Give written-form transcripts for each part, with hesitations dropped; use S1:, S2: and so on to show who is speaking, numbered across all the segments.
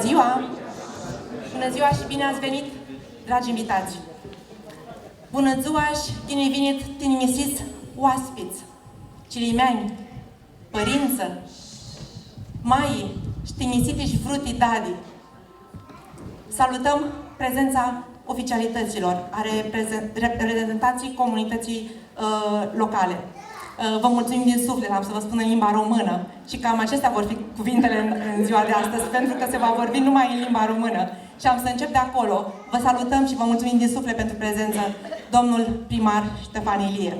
S1: ziua! Bună ziua și bine ați venit, dragi invitați! Bună ziua și bine venit, tinimisiți oaspeți, cilimeni, părință, mai și timisite și frutii dadi. Salutăm prezența oficialităților, a reprezentanții comunității locale. Vă mulțumim din suflet, am să vă spun în limba română și cam acestea vor fi cuvintele în ziua de astăzi, pentru că se va vorbi numai în limba română. Și am să încep de acolo. Vă salutăm și vă mulțumim din suflet pentru prezență, domnul primar Ștefan Ilie.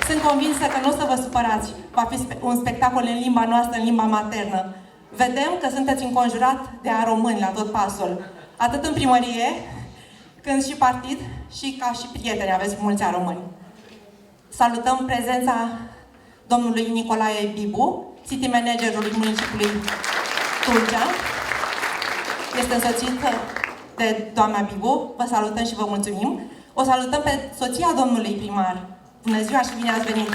S1: Sunt convinsă că nu o să vă supărați. Va fi un spectacol în limba noastră, în limba maternă. Vedem că sunteți înconjurat de români la tot pasul. Atât în primărie, cât și partid, și ca și prieteni aveți mulți români. Salutăm prezența domnului Nicolae Bibu, city managerul municipiului Tulcea. Este însoțit de doamna Bibu. Vă salutăm și vă mulțumim. O salutăm pe soția domnului primar. Bună ziua și bine ați venit!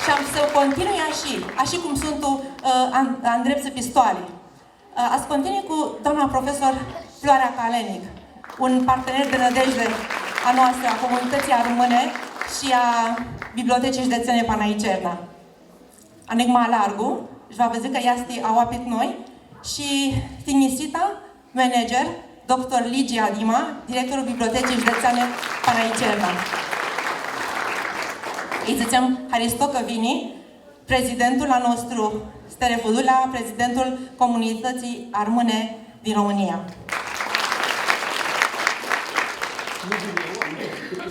S1: Și am să continui așa cum sunt Andrepse Pistoale. Ați continui cu doamna profesor Floarea Calenic, un partener de nădejde a noastră, a comunității române și a Bibliotecii Județene Panaicerna. Anegma Largu, și va văzut că este awapit noi, și Timisita, manager, dr. Ligia Dima, directorul Bibliotecii Județene Panaicerna. Îi zicem Haristocă Vini, prezidentul al nostru, Sterefudula, prezidentul comunității armâne din România.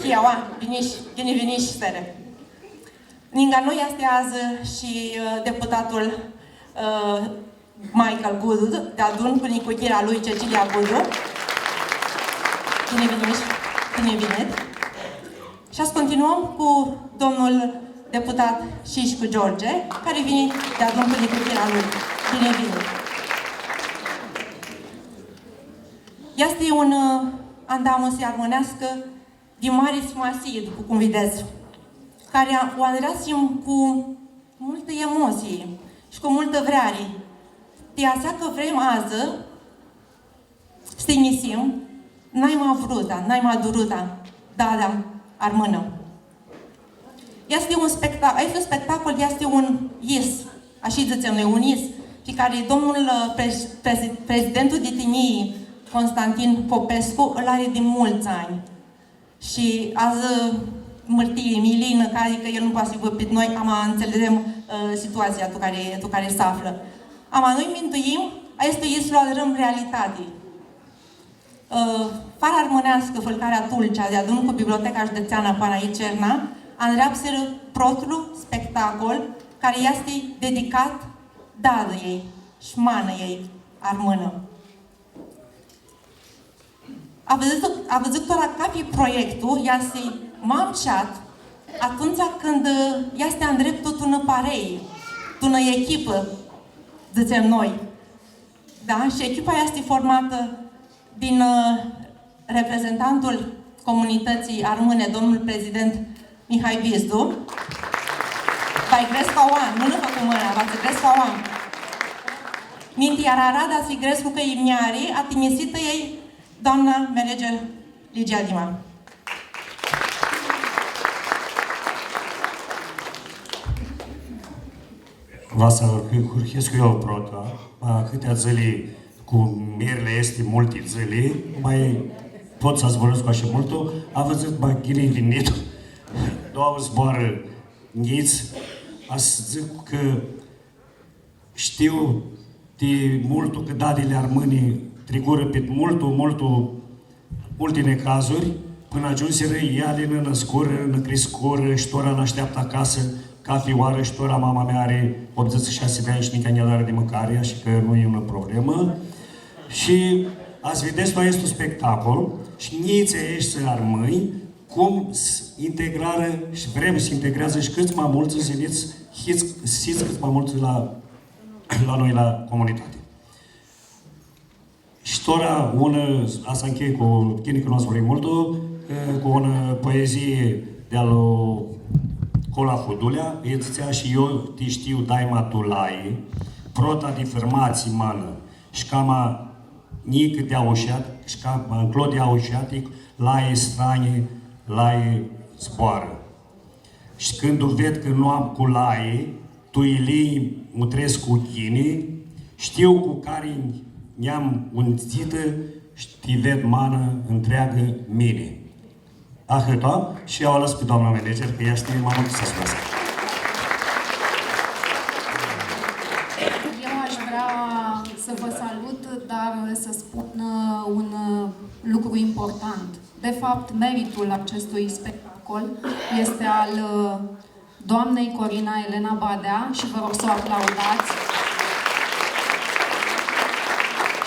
S1: Chiaua, viniși, Stere. Ninga noi este azi și deputatul Michael Gudu, de adun cu nicuchirea lui Cecilia Gudu. Bine venit. Și azi continuăm cu domnul deputat Șișcu George, care vine de adun cu nicuchirea lui. Bine venit. Este un andamusie armânească din mare smasie, după cum vedeți, care o adresim cu multă emoție și cu multă vrare. De așa că vrem azi să inițiem, n-ai mai vruta, n-ai mai duruta, da, armână. Este un spectacol, este un is, așa zicem noi, un is, pe care domnul prezidentul de Tinii, Constantin Popescu, îl are de mulți ani. Și azi mărtie Emilină, că el nu poate să pe noi, am înțelegem situația tu care se află. Noi mintuim, este islo adărăm realitate. Fara armânească, Fălcarea Tulcea, de adun cu Biblioteca Județeană Panaicerna, îndreapseră protul spectacol care este dedicat dadă ei, șmană ei, armână. A văzut doar ca pe proiectul, este mamceat atunci când este în dreptul ună parei, ună echipă, zicem noi. Da? Și echipa este formată din reprezentantul comunității armâne, domnul prezident Mihai Bizdu. Vai gresca oan, nu ne fac cu mâna, va să gresca oan. Minti ararada si grescu că imniari, a timisită ei doamna manager Ligia Dima.
S2: Vasa Hurhescu eu prota, câtea zile cu mierle este multe zile, mai pot să zboresc cu așa multul, a văzut baghinii vinit, două zboară niți, a zic că știu de multul că dadile armânii trigură pe multe necazuri, până ajunseră iale în născură, în crescură, și tora n-așteaptă acasă, ca fioară, și tora mama mea are 86 de ani și nici ne de mâncare, așa că nu e o problemă. Și ați vedeți, noi este un spectacol și niți ești să armâi, cum integrare și vrem să integrează și câți mai mulți siți câți mai mulți la noi la comunitate. Și tora, asta încheie cu chine că nu ați vorbit mult, cu o poezie de-a lui cola Hudulea, ieția și eu ti știu daima tu lai, prota di fermații mană, și cama nică de aușat, și cama înclod de aușatic, lai strani, lai zboară. Și când tu ved că nu am cu lai, tu îi mutresc cu chinii, știu cu care ne-am unțită și te ved mană întreagă mine. Ahăta și eu o las pe doamna manager, că ea știe mai mult să spună.
S3: Eu aș vrea să vă salut, dar să spun un lucru important. De fapt, meritul acestui spectacol este al doamnei Corina Elena Badea și vă rog să o aplaudați.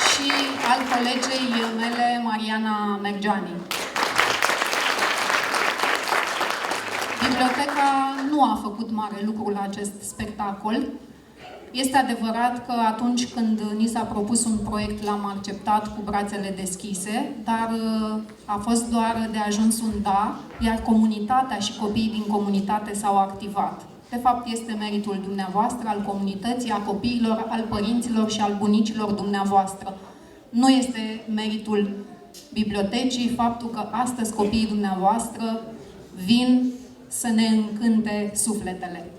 S3: Și al colegei mele, Mariana Mergeani. Biblioteca nu a făcut mare lucru la acest spectacol. Este adevărat că atunci când ni s-a propus un proiect, l-am acceptat cu brațele deschise, dar a fost doar de ajuns un da, iar comunitatea și copiii din comunitate s-au activat. De fapt, este meritul dumneavoastră, al comunității, a copiilor, al părinților și al bunicilor dumneavoastră. Nu este meritul bibliotecii faptul că astăzi copiii dumneavoastră vin să ne încânte sufletele.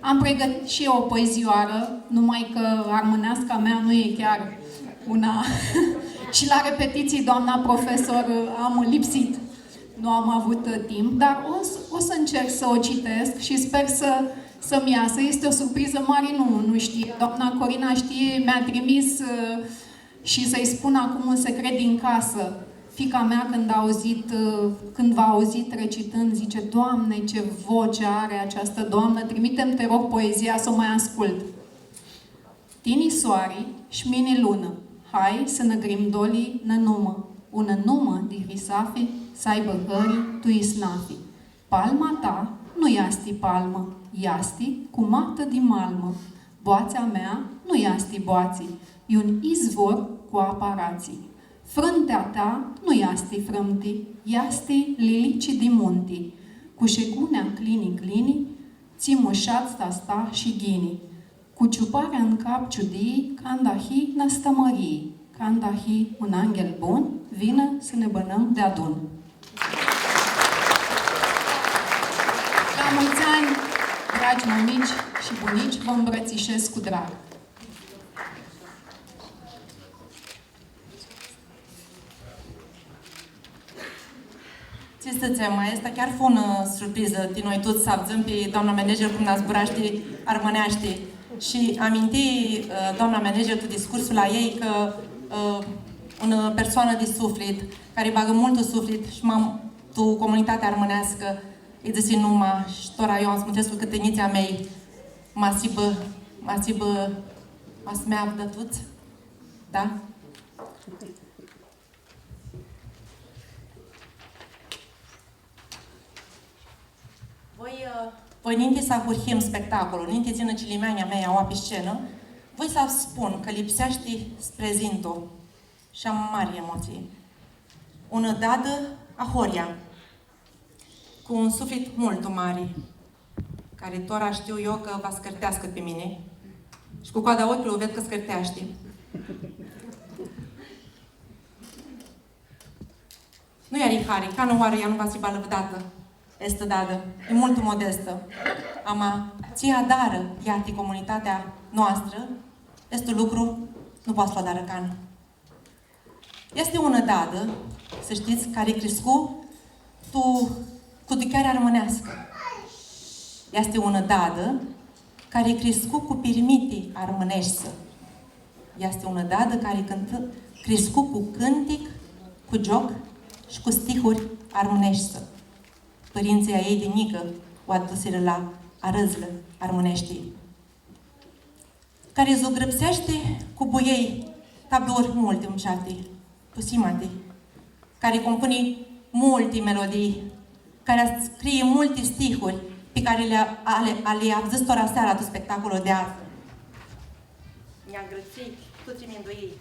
S3: Am pregătit și eu o poezioară, numai că armâneasca mea nu e chiar una... și la repetiții, doamna profesor, am lipsit. Nu am avut timp, dar o să încerc să o citesc și sper să-mi iasă. Este o surpriză mare, nu știe. Doamna Corina știe, mi-a trimis și să-i spun acum un secret din casă. Fiica mea, când v-a auzit recitând, zice: Doamne, ce voce are această doamnă, trimite-mi, te rog, poezia să o mai ascult. Tini soari și mini lună, hai să ne grimdoli na numă, una numă di risafi, să aibă hări tu isnafi. Palma ta nu iasti palmă, iasti cu mată di malmă. Boața mea nu iasti boații, e un izvor cu aparații. Frântea ta nu iasti frâmti, iasti lilici di munti. Cu șegunea clini, ți mușat sta și ghini. Cu ciuparea în cap ciudii, candahi năstămării. Candahi, un angel bun, vină să ne bănăm de adun. La mulți ani, dragi mămici și bunici, vă îmbrățișez cu drag.
S1: Ce să mai este chiar fă una surpriză din noi toți să avem pe doamna manager cum ne zburaște, armânește. Și aminti doamna manager tu discursul la ei că una persoană de suflet, care bagă multul suflet și tu comunitatea armânească, îi zice numai și tora eu am smutesc cu câteniția mei, masibă, masmeav de tuți, da? Voi ninte să ahurhim spectacolul, ninte țină cilimeania mea au pe scenă, voi să spun că lipsește sprezintul și am mari emoții. Una dadă a Horia, cu un suflet mult mare, care tora știu eu că va scărtească pe mine și cu coada ochiului ved că scărteaște. Nu i-a rihari, ca nu oară ea nu va fi balăvdată. Este dadă, e mult modestă. Ama, ția dară, iată comunitatea noastră, este lucru, nu poți lua dară can. Este una dadă, să știți, care crescu cu ducare armânească. Este una dadă, care crescu cu pirmiti armânești. Este una dadă care crescu cu cântic, cu joc și cu stihuri armânești. Părinții ei de mică o aduseră la arăzlă armâneștii. Care zugrăpsește cu buiei tablouri multe umșate, pusimate, care compune multe melodii, care scrie multe stihuri pe care le-a zis ora seara tu spectacolul de artă. Mi-a îngrățit toți minduii.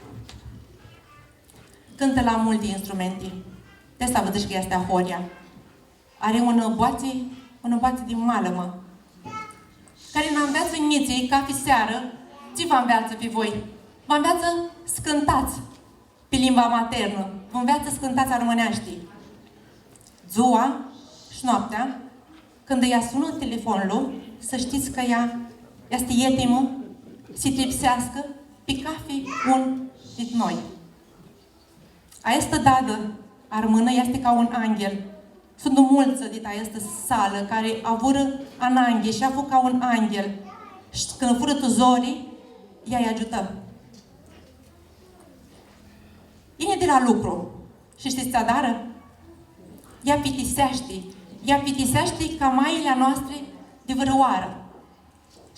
S1: Cântă la multe instrumente. De asta văd că este Horia. Are un boație un învață din mală, mă. Care ne înveață în niții, ca fi seară, ce vă înveață pe voi? Vă înveață scântați pe limba maternă. Vă înveață scântați armâneaștii. Ziua și noaptea, când îi sună telefonul, să știți că ea este ietimă, se tripsească, pe cafi un dit noi. Aestă dadă armână este ca un angel. Sunt o mulță din această sală care a vură an angel și a fost ca un angel. Și când fură tuzorii, ea îi ajută. Vine de la lucru. Și știți ce adară? Ea pitisește. Ea pitisește ca maile noastre de vrăoară.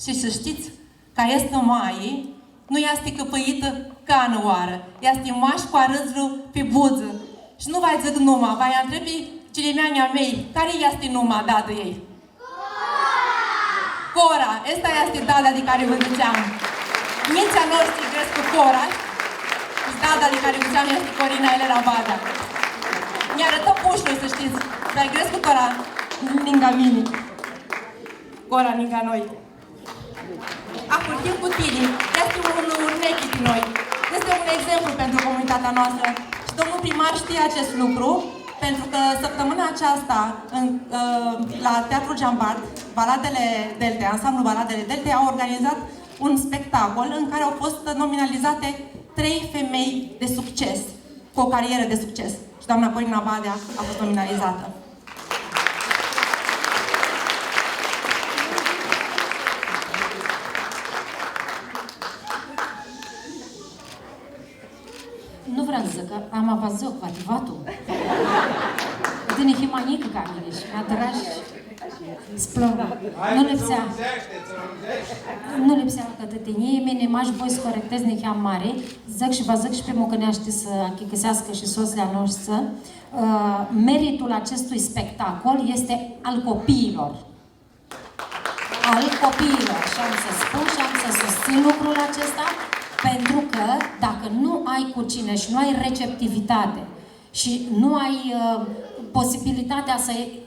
S1: Și să știți că este maie nu este căpăită ca în oară. Este maș cu arâzlu pe buză. Și nu vai zic numai, vai întrebi ciremeania mei, care este numai dată ei? Cora. Asta este dada de care vă ziceam. Mințea noastră cresc cu Cora. Și dada de care vă ziceam este Corina Elena Badea. Ne arătă pușul, să știți. Dar cresc cu Cora lângă mine. Cora lângă noi. Acum, timp cu tine. Este un urnechi din noi. Este un exemplu pentru comunitatea noastră. Și domnul primar știe acest lucru, pentru că săptămâna aceasta, la Teatrul Jambard, Baladele Delte, ansamblul Baladele Delte, a organizat un spectacol în care au fost nominalizate 3 femei de succes, cu o carieră de succes. Și doamna Corina Badea a fost nominalizată.
S4: Nu vreau să zic că am avazat vativatul. Din himanică ca mine și mi-a dragi splămă. Nu lipsea că de tine, mine m-aș voi să corectez necheam mare, zic și vă zic și pe mocăneaște să achicăsească și soția noastră. Meritul acestui spectacol este al copiilor. Al copiilor. Și am să spun și am să susțin lucrul acesta, pentru că dacă nu ai cu cine și nu ai receptivitate și nu ai posibilitatea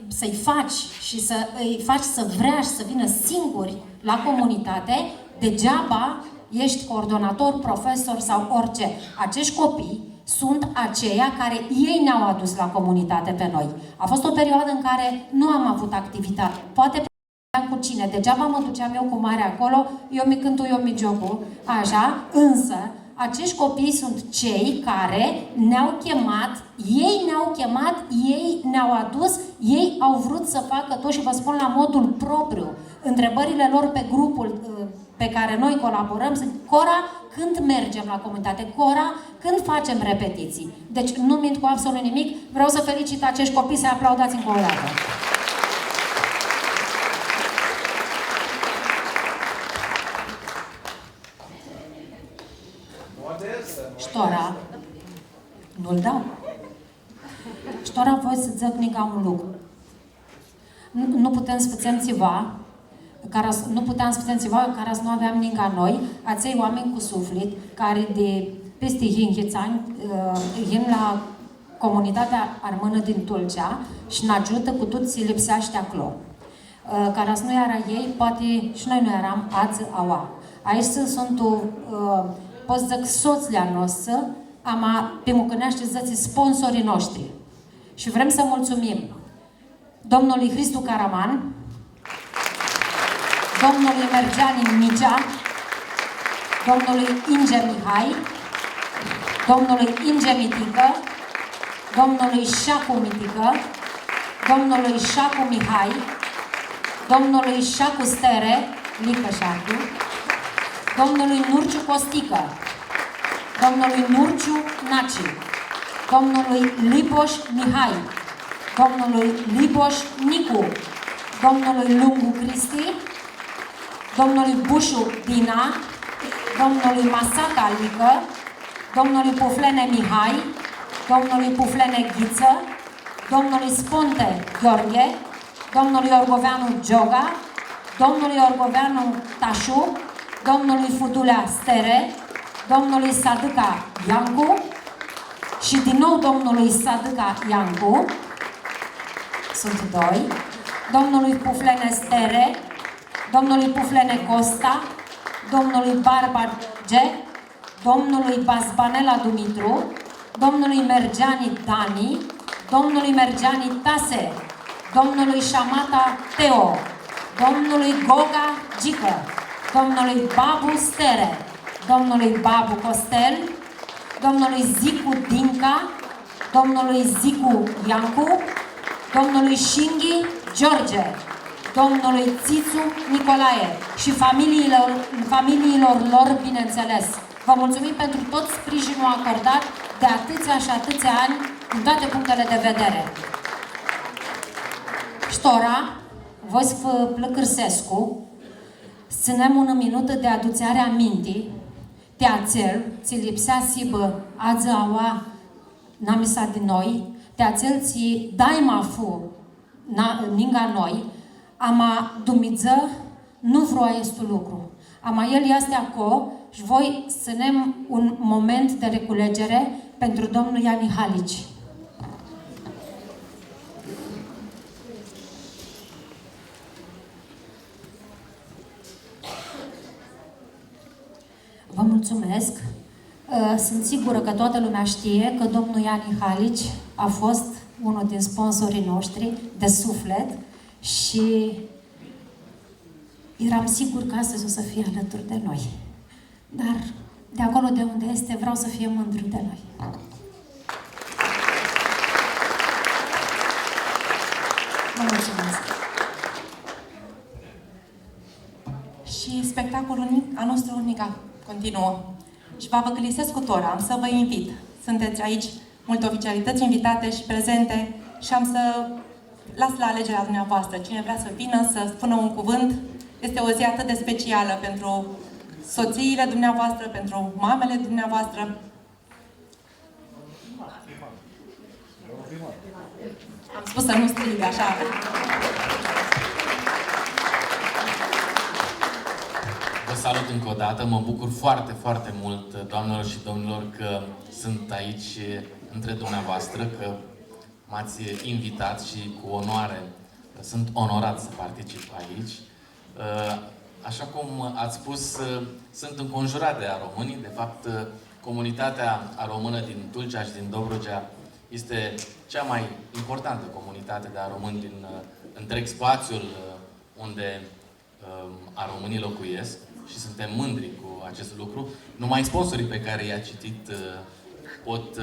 S4: să-i faci și să îi faci să vrea și să vină singuri la comunitate, degeaba ești coordonator, profesor sau orice. Acești copii sunt aceia care ei ne-au adus la comunitate pe noi. A fost o perioadă în care nu am avut activitate. Poate cu cine, degeaba mă duceam eu cu mare acolo, eu mi cântu, eu mi jocu, așa, însă acești copii sunt cei care ne-au chemat, ei ne-au adus, ei au vrut să facă tot și vă spun la modul propriu. Întrebările lor pe grupul pe care noi colaborăm sunt: Cora, când mergem la comunitate? Cora, când facem repetiții? Deci nu mint cu absolut nimic, vreau să felicit acești copii, să aplaudați încă o dată. Ștora, nu-l dau. Ștora, voi să zic ca un lucru. Nu putem să facem ceva, care să nu aveam ninga noi, acei oameni cu suflet, care de peste 5 ani vin la comunitatea armână din Tulcea și ne ajută cu tot ce lipsește acolo. Care să nu era ei, poate și noi nu eram azi aua. Aici sunt pot să zic soția noastră, pe Mucăneaște zice sponsorii noștri. Și vrem să mulțumim domnului Cristu Caraman, domnului Mergeani Micea, domnului Inge Mihai, domnului Inge Mitică, domnului Șacu Mitică, domnului Șacu Mihai, domnului Șacu Stere, Lică Șacu, domnului Nurciu Costică, domnului Nurciu Naci, domnului Liboș Mihai, domnului Liboș Nicu, domnului Lungu Cristi, domnului Bușu Dina, domnului Masaca Lică, domnului Puflene Mihai, domnului Puflene Ghiță, domnului Sponte Gheorghe, domnului Orgoveanu Gioga, domnului Orgoveanu Tașu, domnului Fudulea Stere, domnului Sadâca Iancu și din nou domnului Sadâca Iancu, sunt 2, domnului Puflene Stere, domnului Puflene Costa, domnului Barba G, domnului Bazbanela Dumitru, domnului Mergeani Dani, domnului Mergeani Tase, domnului Șamata Teo, domnului Goga Gică, domnului Babu Stere, domnului Babu Costel, domnului Zicu Dinca, domnului Zicu Iancu, domnului Șinghi George, domnului Țițu Nicolae și familiilor lor, bineînțeles. Vă mulțumim pentru tot sprijinul acordat de atâția și atâția ani din toate punctele de vedere. Ștora, Vosf Plăcârsescu, ținem un minut de aduțare amintii, teațel, ți lipsea sibă, azi aua, namisa din noi, teațel ți daima fu, ninga noi, ama dumiță, nu vroa este lucru. Ama el este acolo și voi ținem un moment de reculegere pentru domnul Iani Halici. Vă mulțumesc. Sunt sigură că toată lumea știe că domnul Iani Halici a fost unul din sponsorii noștri de suflet și eram sigur că astăzi o să fie alături de noi. Dar de acolo de unde este, vreau să fie mândru de noi. Vă mulțumesc.
S1: Și spectacolul a nostru Unica continuă. Și vă văcălisesc cu Tora, am să vă invit. Sunteți aici multe oficialități invitate și prezente și am să las la alegerea dumneavoastră. Cine vrea să vină, să spună un cuvânt. Este o zi atât de specială pentru soțiile dumneavoastră, pentru mamele dumneavoastră. Am spus să nu strig așa.
S5: Vă salut încă o dată. Mă bucur foarte, foarte mult, doamnelor și domnilor, că sunt aici între dumneavoastră, că m-ați invitat și cu onoare sunt onorat să particip aici. Așa cum ați spus, sunt înconjurat de aromânii. De fapt, comunitatea aromână din Tulcea și din Dobrogea este cea mai importantă comunitate de aromâni din întreg spațiul unde aromânii locuiesc și suntem mândri cu acest lucru. Numai sponsorii pe care i-a citit pot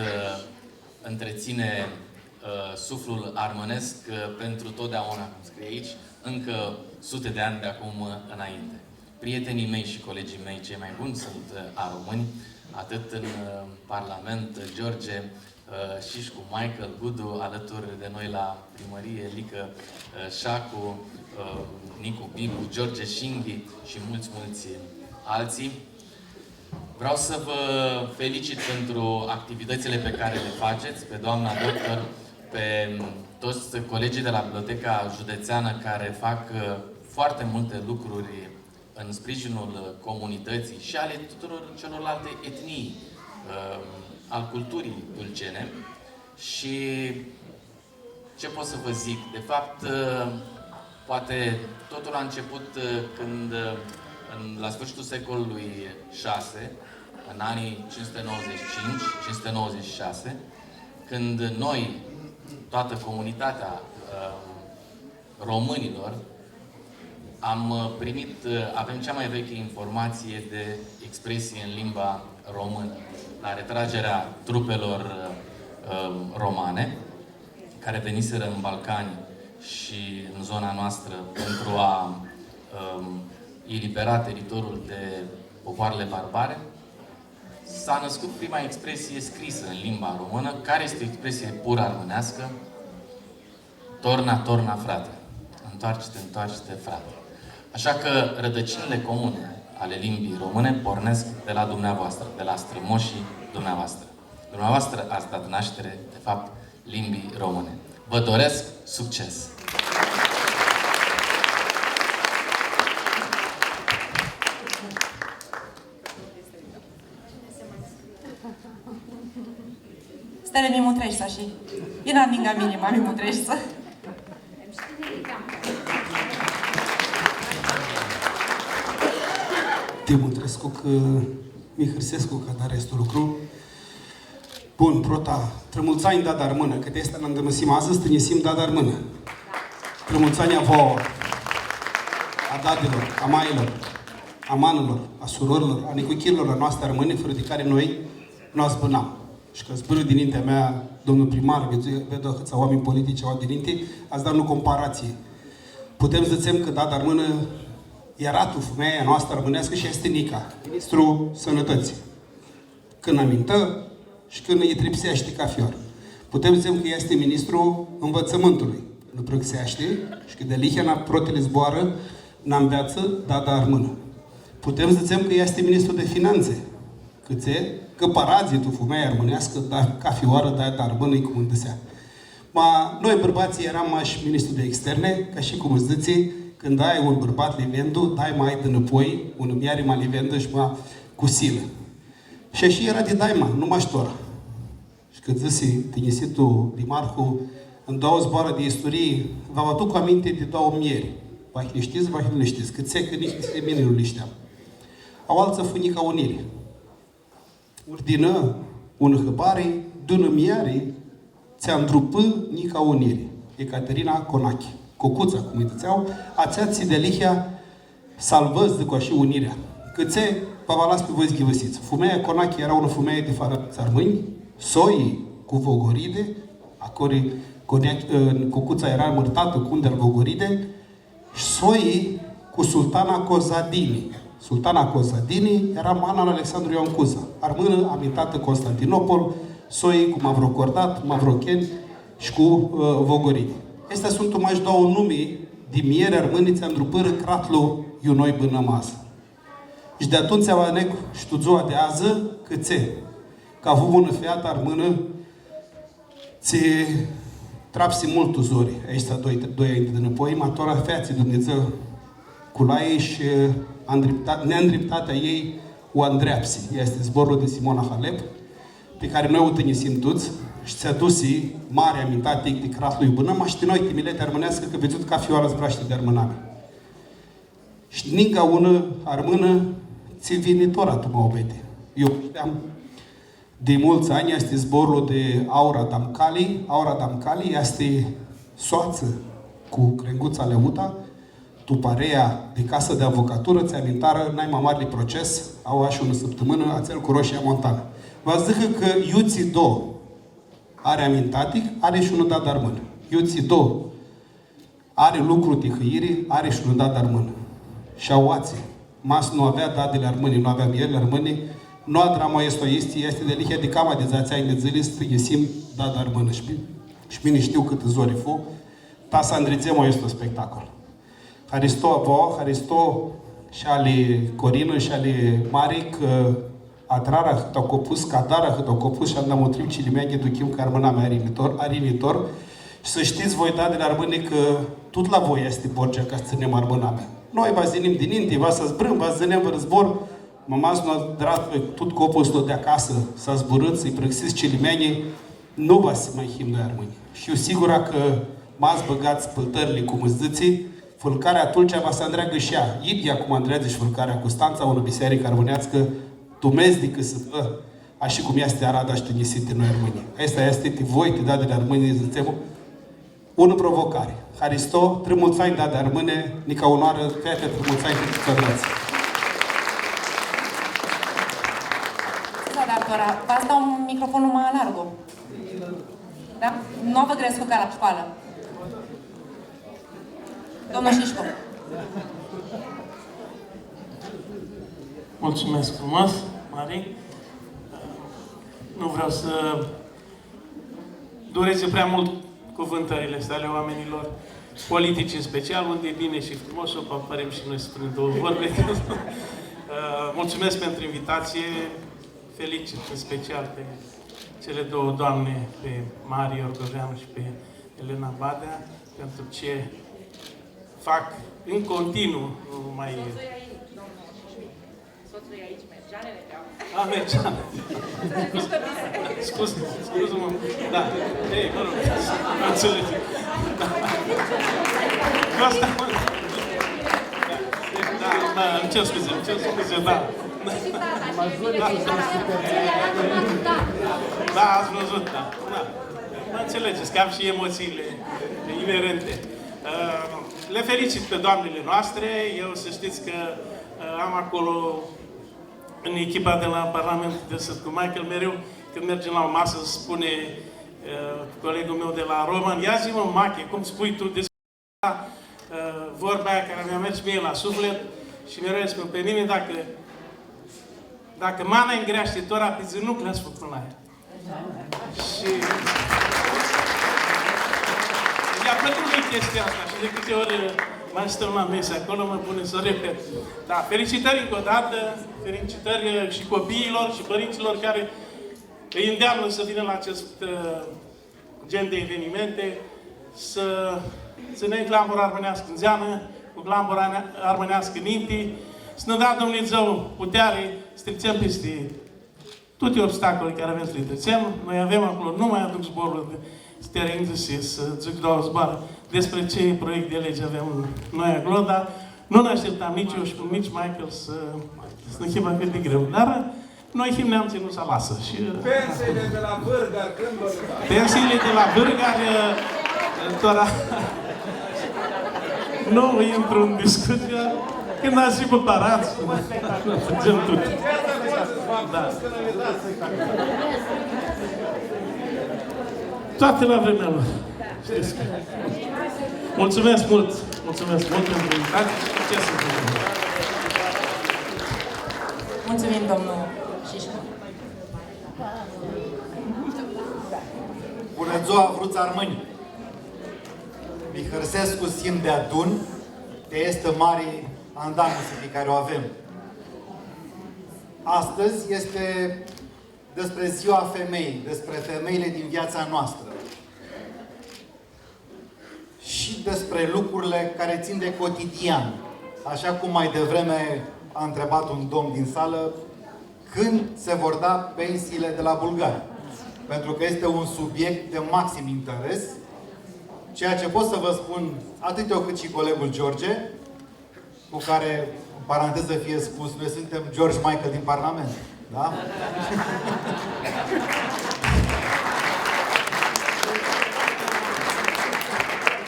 S5: întreține suflul armănesc pentru totdeauna, cum scrie aici, încă sute de ani de acum înainte. Prietenii mei și colegii mei cei mai buni sunt aromâni, atât în Parlament, George Șișcu, Michael Gudu, alături de noi la primărie, Lică Șacu, Nicu Bibu, George Șinghi și mulți alții. Vreau să vă felicit pentru activitățile pe care le faceți, pe doamna doctor, pe toți colegii de la Biblioteca Județeană care fac foarte multe lucruri în sprijinul comunității și ale tuturor celorlalte etnii al culturii dulcene. Și ce pot să vă zic? De fapt, poate totul a început când, la sfârșitul secolului VI, în anii 595-596, când noi, toată comunitatea românilor, avem cea mai veche informație de expresie în limba română, la retragerea trupelor romane, care veniseră în Balcani și în zona noastră pentru a elibera teritoriul de popoarele barbare, s-a născut prima expresie scrisă în limba română, care este o expresie pur armânească: torna, torna, frate. Întoarce-te, întoarce-te, frate. Așa că rădăcinile comune ale limbii române pornesc de la dumneavoastră, de la strămoșii dumneavoastră. Dumneavoastră ați dat naștere, de fapt, limbii române. Vă doresc succes!
S1: Stele mi mutrești, și. Ina minga minima mi mutrești.
S4: Știi,
S6: Demonstrescu că Mihârsescu, că da restul lucru. Bun, prota. Trămulțani da dar mână, că de asta ne îndemăsim azi, stânisim da dar mână. Trămulțania vouă, a dadilor, a mailor, a manelor, a surorilor, a necuchirilor la noastră rămâne, fără de care noi nu zbânam. Și că zbână din mintea mea, domnul primar, vedeți câți oameni politici au dininte, ați dat o comparație. Putem să zicem că da dar mână era tu femeia noastră românească și este Nica, ministrul sănătății. Când amintă și când îi tripsește ca fior. Putem zice că este ministrul învățământului. Nu prăxește și că de lihena protele zboară n-am viață, da dar mână. Putem zice că este ministrul de finanțe. Că parazii tu femeia românească, da, ca fioară, da dar mână-i cum îndesea. Noi bărbații eram mai ministru de externe, ca și cum îți zice, când ai un bărbat livendu, dai mai de înapoi, un miare mai livendă și mai cu silă. Și așa era de daima, nu mai ștora. Și când zice tinisitul Dimarhu, în două zboară de istorie, vă aduc aminte de două mieri. Vai le știți, vai nu le știți. Cât se că nici de mine nu le știam. Au alță funica unire. Urdină un hăbare, dună miare, ți-am drupă nica unire. Ecaterina Conache. Cocuța, cum îi dățeau, ațeații de lihia salvăți de coași unirea. Câțe, vă las pe voi zghivăsiți. Fumeia Conache era o fumeie de fară țarmâni, soii cu vogoride, acori Cocuța era mărtată cu undel vogoride, și soii cu sultana Cozadini. Sultana Cozadini era mana lui Alexandru Ioan Cuza. Armână amintată Constantinopol, soii cu Mavrocordat, Mavrocheni și cu vogoride. Astea sunt mai două nume de miere armâniți îndrupără cratlu iunoi bânămază. Și de atunci va nec și ziua de azi, câțe, că a avut bună fiată armână, ți trapsi mult uzori. Ăștia doi ani de înapoi, matora feații Dumnezeu cu la ei și neîndreptatea ei o îndreapsi. Este zborul de Simona Halep, pe care noi o tânisim toți, și ți-a dus mare amintate de cratul iubână, și de noi timilete armânească că vedeți ca fioară zbraște de armâname. Și ninca ună armână ți vinitora tu mă obete. Eu știam de mulți ani este zborul de Aura Damcali. Aura Damcali este soață cu crenguța Leuta, tu parea de casă de avocatură, ți amintară, n-ai mai mare proces, au așa o săptămână, ațel cu Roșia Montană. Vă zic că Iuții Do are amintatic, are și unul dat darmână. Iuții Do are lucru de hâire, are și unul dat darmână. Și auații. Mas nu avea dadele armâne, nu avea mierile armâne, nu a drama este de lihia de cama de zația de zile, strighesim dat darmână. Și mine știu cât zori fu, ta să îndrițem este un spectacol. Haristo avo, Haristo și ale Corină și ale Maric, adrara cât au copus, cadara cât au copus și am motriv cilimea duchim că armâna mea arinitor. Și să știți voi, da, de la armâne, că tot la voi este Borgea ca să ținem armâna mea. Noi vă zinim din inti, vă să zbrâm, vă zinem vă războr, mămas nu a drat pe tot copul de acasă, s-a zburât, să-i prăxiți cilimenii, nu va să mai him noi armâni. Și eu sigura că m-ați băgați păltările cu măzdății, fălcarea Tulcea va să îndreagă și ea. Idia cum îndreagă și fălcarea Constanța, ună biserică armânească, tumeznică să fă, așa cum este Arada și Tânisite noi armâni. Asta este de voi, te da de la armâni, zicem, ună provocare. Haristo, trămulțani da de armâne, nica onoară, fete trămulțani cât țărnați.
S1: Doctora, v-ați dau microfonul mai largo. Da? Nu vă gresc ca la școală. Domnul Șișco.
S7: Mulțumesc frumos, Mari. Nu vreau să dureze prea mult cuvântările astea ale oamenilor politici în special, unde e bine și frumos, o apărem și noi spre două vorbe. Mulțumesc pentru invitație. Felicit în special pe cele două doamne, pe Mari Orgoveanu și pe Elena Badea, pentru ce fac în continuu, nu numai...
S8: Soțul e aici, Mergeanele Teau.
S7: Mergeane. Scuze-mă. Da. Ei, mă rog, nu înțeleg. Da. Asta, mă. Da. Da, îmi cer scuze, da. Da, ați văzut, da. Mă înțelegeți, că am și emoțiile inerente. Le felicit pe doamnele noastre. Eu să știți că am acolo, în echipa de la Parlament de Săt cu Michael, mereu când mergem la o masă, spune colegul meu de la Roman, ia zi-mă, Mache, cum spui tu despre vorba aia care mi-a mers mie la suflet și mereu spun pe mine, dacă mana îngreaște tora pe zi, nu le-ați făcut la ea. Și mi-a plăcut mult chestia asta și de câte ori mai stăm la mese acolo, mă pune să repet. Da, felicitări încă o dată, felicitări și copiilor și părinților care îi îndeamnă să vină la acest gen de evenimente, să ținem glambura armânească în zeană, cu glambura armânească în intii, să ne dea Dumnezeu putere să trecem peste toate obstacolele care avem să le trecem. Noi avem acolo, nu mai aduc zborul de sterință și să zic două zboare despre ce proiect de lege avem noi acolo, dar nu ne așteptam nici eu și nici Michael să ne chemă cât de greu. Dar noi him ne-am ținut să lasă. Și
S9: pensiile de la Vârgar, când vă rugați?
S7: Pensiile de la Vârgar, nu intru în discuție. Când ați fi preparați, facem tot. Da. Toate la vremea lor. Știți că. Mulțumesc mult! Mulțumesc mult pentru invitație. Ce să vă
S1: Mulțumim, domnul Șișcă.
S10: Bună ziua, vruți armâni! Mihărsescu simt de adun, că este mare andamusi pe care o avem. Astăzi este despre ziua femeii, despre femeile din viața noastră. Și despre lucrurile care țin de cotidian. Așa cum mai devreme a întrebat un domn din sală, când se vor da pensiile de la bulgari. Pentru că este un subiect de maxim interes. Ceea ce pot să vă spun, atât eu cât și colegul George, cu care, în paranteză fie spus, noi suntem George Michael din Parlament. Da?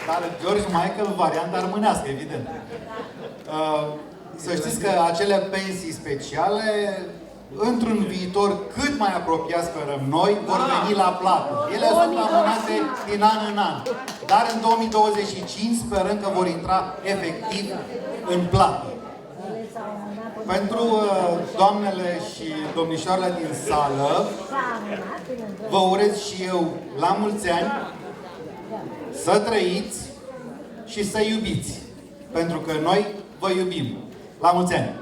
S10: Dar George Michael, varianta armânească, evident. Să știți că acele pensii speciale, într-un viitor cât mai apropiat, sperăm noi, vor veni la plată. Ele sunt amânate din an în an. Dar în 2025 sperăm că vor intra efectiv în plată. Pentru doamnele și domnișoarele din sală, vă urez și eu la mulți ani să trăiți și să iubiți. Pentru că noi vă iubim. La mulți ani!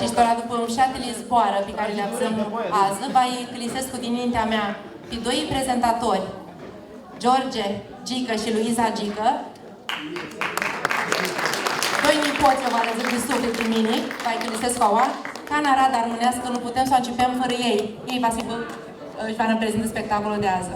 S1: Și ștora după șatele zboară pe care le avem azi, va Clisescu din mintea mea pe doi prezentatori, George Gică și Luiza Gică, doi nipoți o va răzut de suflet pe mine, va Clisescu aua, ca în Arad armânească nu putem să o începem fără ei. Ei își va reprezintă spectacolul de azi.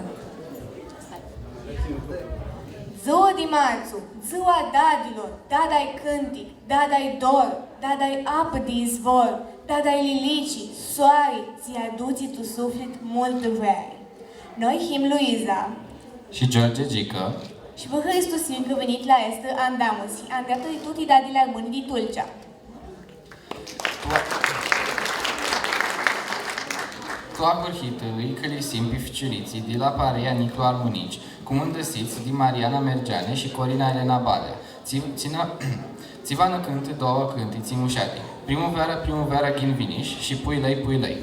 S11: Ziua de marțu, ziua dadilor, dadai cântic, dadai dor, dadai apă de izvor, dadai lilici, soare, ți aduci tu suflet mult vrei. Noi him Luiza
S5: și George Gică
S11: și vă Hristos că venit la este andamusi, andreaptă de tutti dadile armâni de Tulcea.
S5: Toagul hitului Călisim pe ficiuriții de la Parea Niclu Armonici, cu mândăsiți din Mariana Mergeane și Corina Elena Badea. Țivană cântă două cânte țimușate. Primăvara, primăvara ghinviniș și puilei, puilei.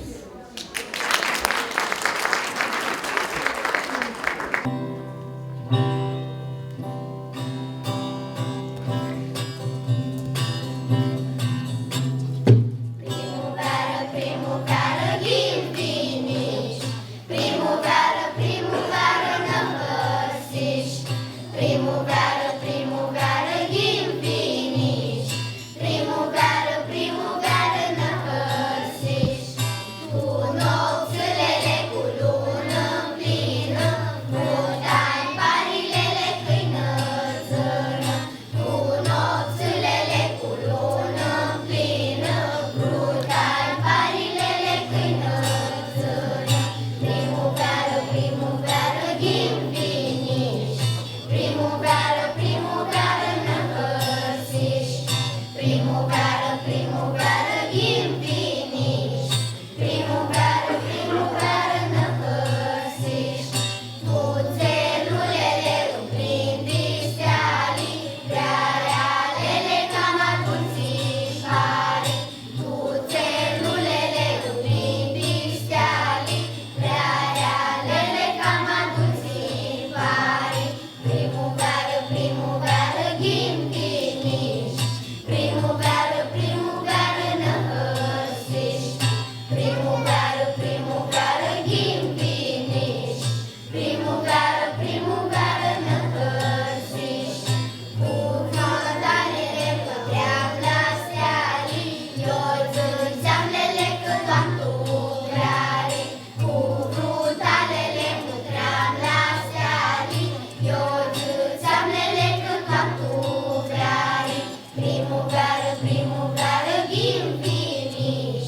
S12: primăvară, primăvară, din finiș.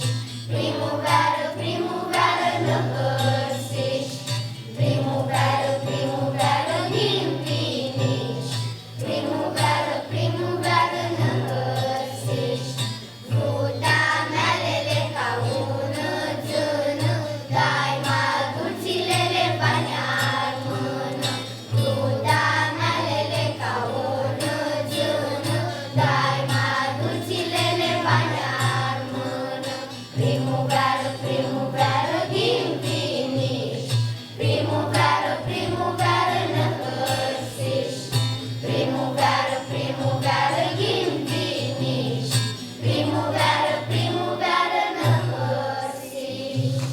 S12: Primăvară, primăvară, năpăsești. Primăvară, primăvară, din finiș. Primăvară, primăvară, năpăsești. Fruta mealele ca ună zână, dai mai dulțilele bani ar mână. Fruta mealele ca ună zână, dai mai dulțilele bani ar mână. Primăvară, primăvară, din finiș. Primăvară, primăvară, năpăsești. Primăvară, primăvară, din finiș. Primăvară, primăvară, năpăsești.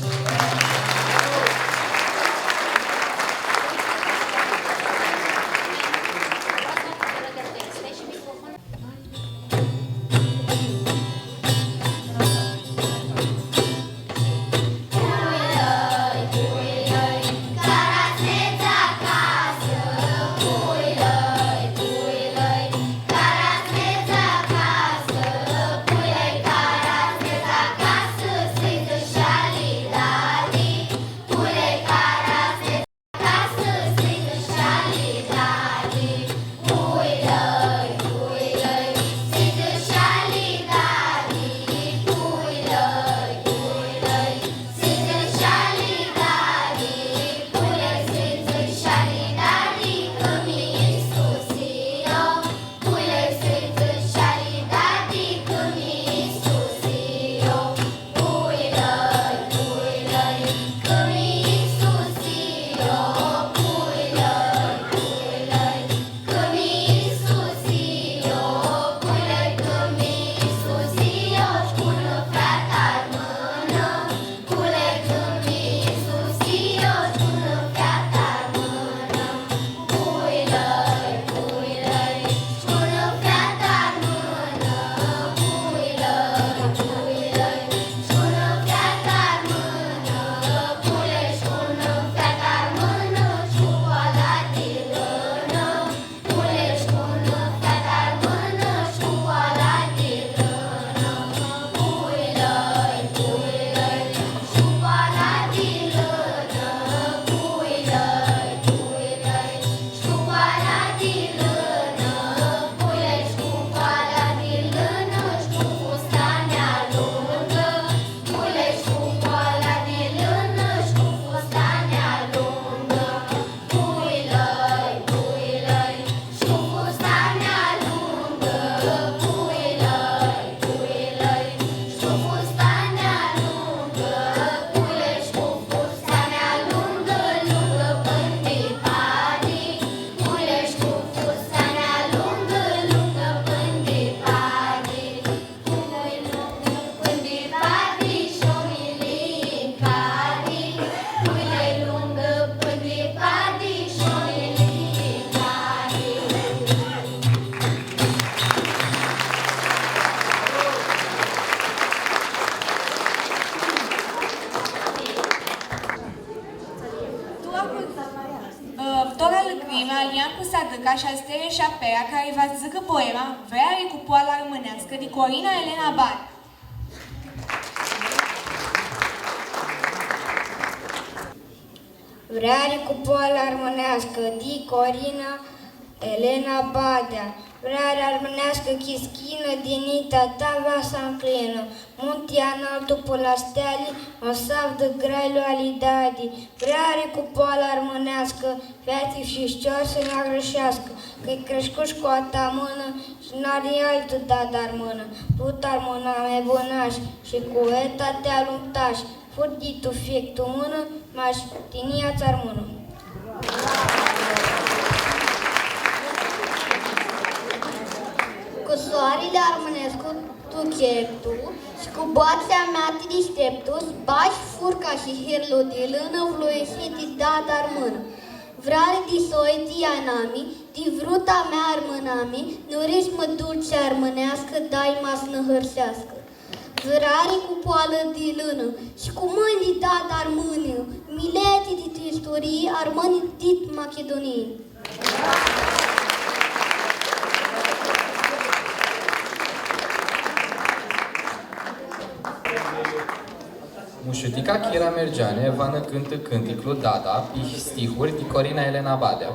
S12: Puilăi, puilăi, care-ați acasă. Puilăi, puilăi, care-ați acasă. Puilăi, care-ați acasă, sfântă și-ali dali. Puilăi, care-ați acasă, sfântă și-ali dali. Puilăi, puilăi, sfântă și-ali dali. Puilăi, puilăi, sfântă și-ali dali. Puilăi, sfântă și-ali dali, că mi-i susio. Puilăi, sfântă și-ali dali, că mi-i susio. Puilăi, puilăi, că mi-i susio. Puilăi, puilăi, că mi-i susio. Puilăi, că mi-i susio, spune frate-ar mână. Puilăi, că mi-i susio, spune frate-ar mână. Puilăi, puilăi, spune frate-ar mână. Puilăi, puilăi, spune frate-ar mână. Puilăi, spune frate-ar mână, școala de lână. Puilăi, spune frate-ar mână, școala de lână. Puilăi, puilăi, școala de lână. Puilăi, puilăi, școala de lână. Puilăi, școala de lână, cu fustanea lungă. Puilăi, școala de lână, cu fustanea lungă. Puilăi, puilăi, cu fustanea lungă. Puilăi, puilăi, cu fustanea lungă. Puilăi, cu fustanea lungă, lungă până de pari. Puilăi, cu fustanea lungă, lungă până de pari. Puilăi, lungă până de pari, șoilii în cari. Puilăi, lungă până de pari, șoilii în cari.
S11: Tora lăcrima, liam cu sadâca și astere și apea, care va zică poema Vrea cu poala românească, de Corina Elena Bad. Vrea cu poala armonească, di Corina Elena Badea. Vrea armonească chischină, dinita ta va să înclină. Muntia înaltul polasteali, o sav de grailu alidadi. Vrea cu poala armonească, viații și șcior să ne agrășească. Că-i crescut cu a ta mână și n-are altă dat dar mână. Put armona me bunaș și cu eta te aluntaș. Furdi tu fiec tu mână, m-aș tinia țar mână. Cu soarele armânescu tu cheptu și cu boațea mea te deșteptus, bași furca și hirlu de lână, vloieșiti da dar mână. Vrare de soi di anami, di vruta mea armânami, nuriși mă dulce armânească, dai mas năhărșească. Vrare cu poală de lână și cu mâini de dat armână, mileti de istorii, armâni dit Macedonii.
S13: Mușutica Chira Mergeane, Vană cântă cânticul Dada, pih stihuri di Corina Elena Badea.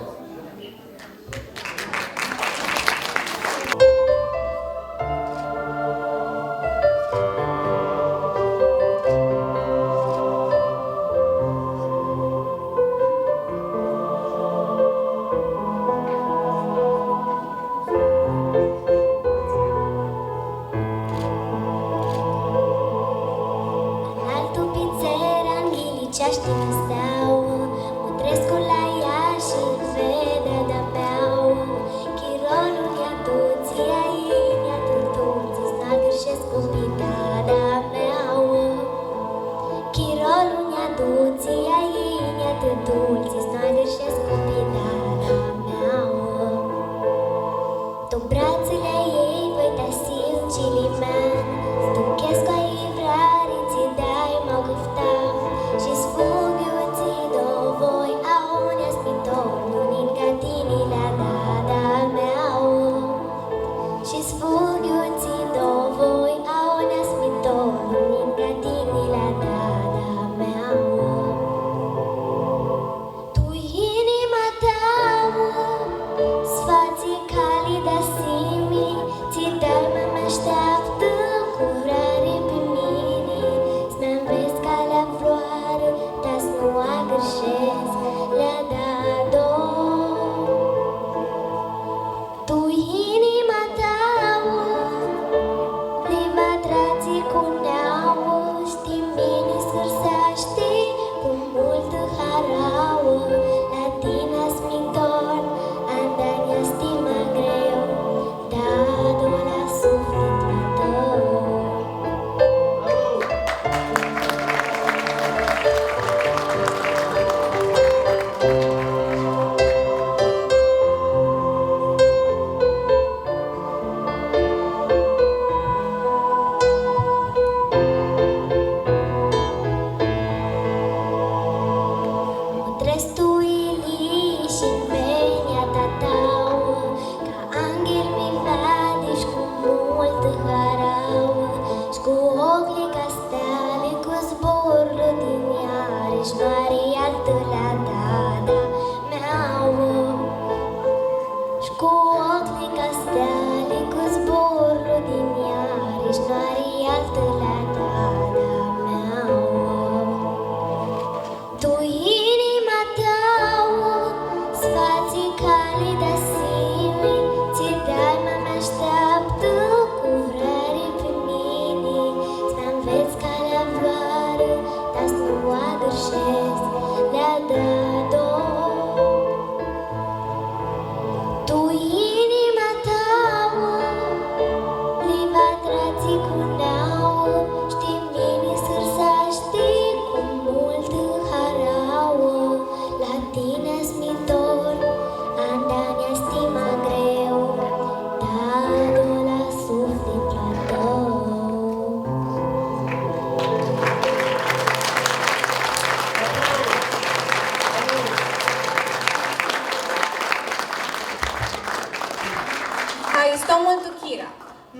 S11: Aristomul Tuchira.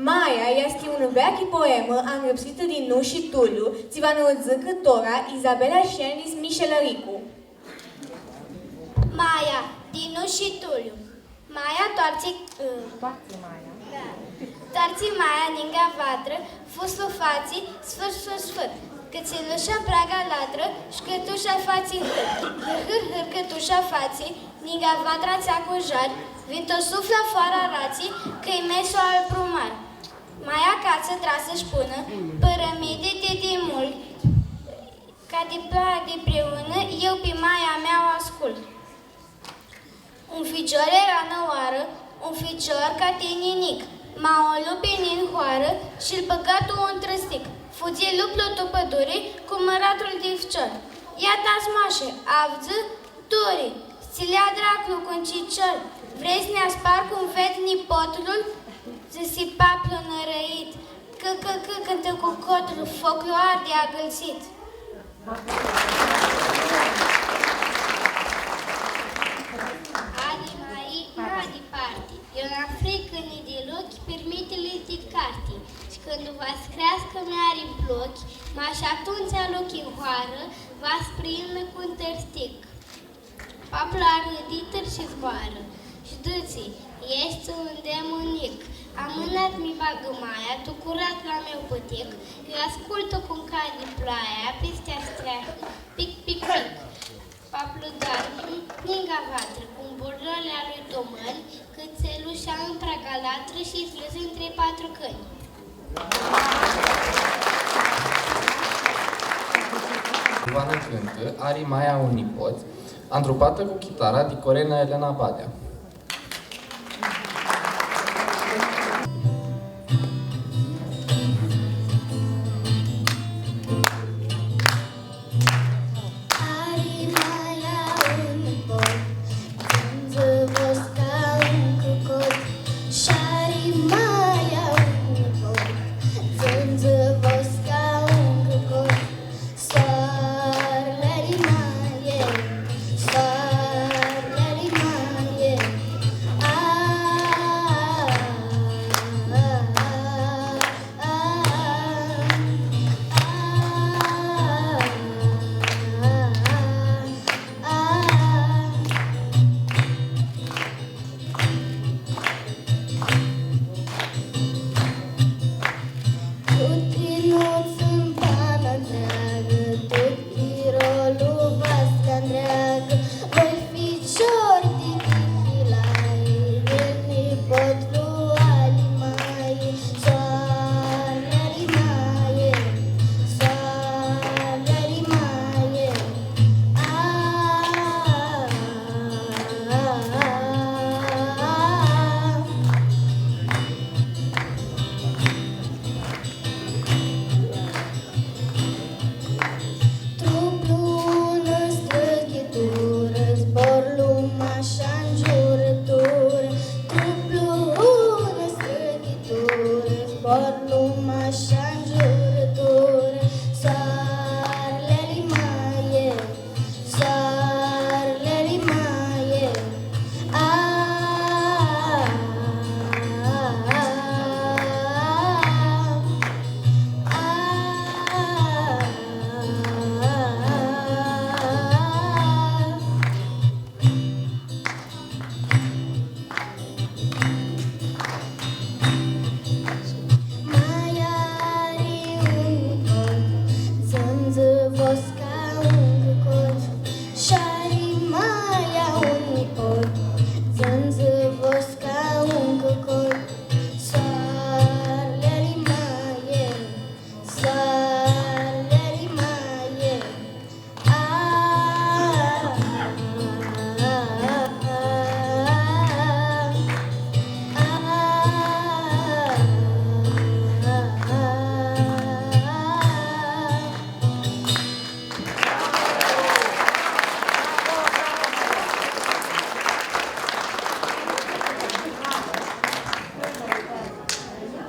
S11: Maia este un vechi poemă înrăpsită din nu și Tulu, ți va înălțâcă tora Izabela Șernis Mișelăricu.
S12: Maia, din nu și Tulu. Maia toarți Maia. Da. Toarți Maia ninga vatră, fuslu fații, sfâr. Cățelușa praga latră, șcătușa fații hâr, cătușa fații, ninga vatra țea cu jar, vinto sufla foara rații, că-i meso al prumar. Maia cață trasă-și pună, părămide de mult, ca de ploaia de preună, eu pe Maia mea o ascult. Un ficior era năoară, un ficior ca tininic, m-a o lupe nin hoară și-l băgat un trăstic. Fugie lupul tu pădure cu măratul de ficior. Ia dați moașe, avză, turi, stilea draclu cu un cicior. Vrei să ne aspar cum ved nipotul? Zăsipa plănărăit, cântă cu cotul, focul arde agălțit. Adi mai, adi parti, eu n-am frică ni deloc, permite-le de carte. Și când va crească mi-are blochi, Maș atunci alochi hoară, vas primă cu un tărstic. Papla râdită și zboară. Și dâții, ești un demonic. Amânat mi bagă maia, tu curat la meu pătic. Eu ascultă cum cade ploaia, peste streahă, pic, pic, pic. Paplu doarme, ninga vatră, cum burlele lui Tomăl, cățelușa întreaga latră și slăz între 4 căni.
S13: Ivana cântă, Ari Maia un nipot, antrupată cu chitara de Corina Elena Badea.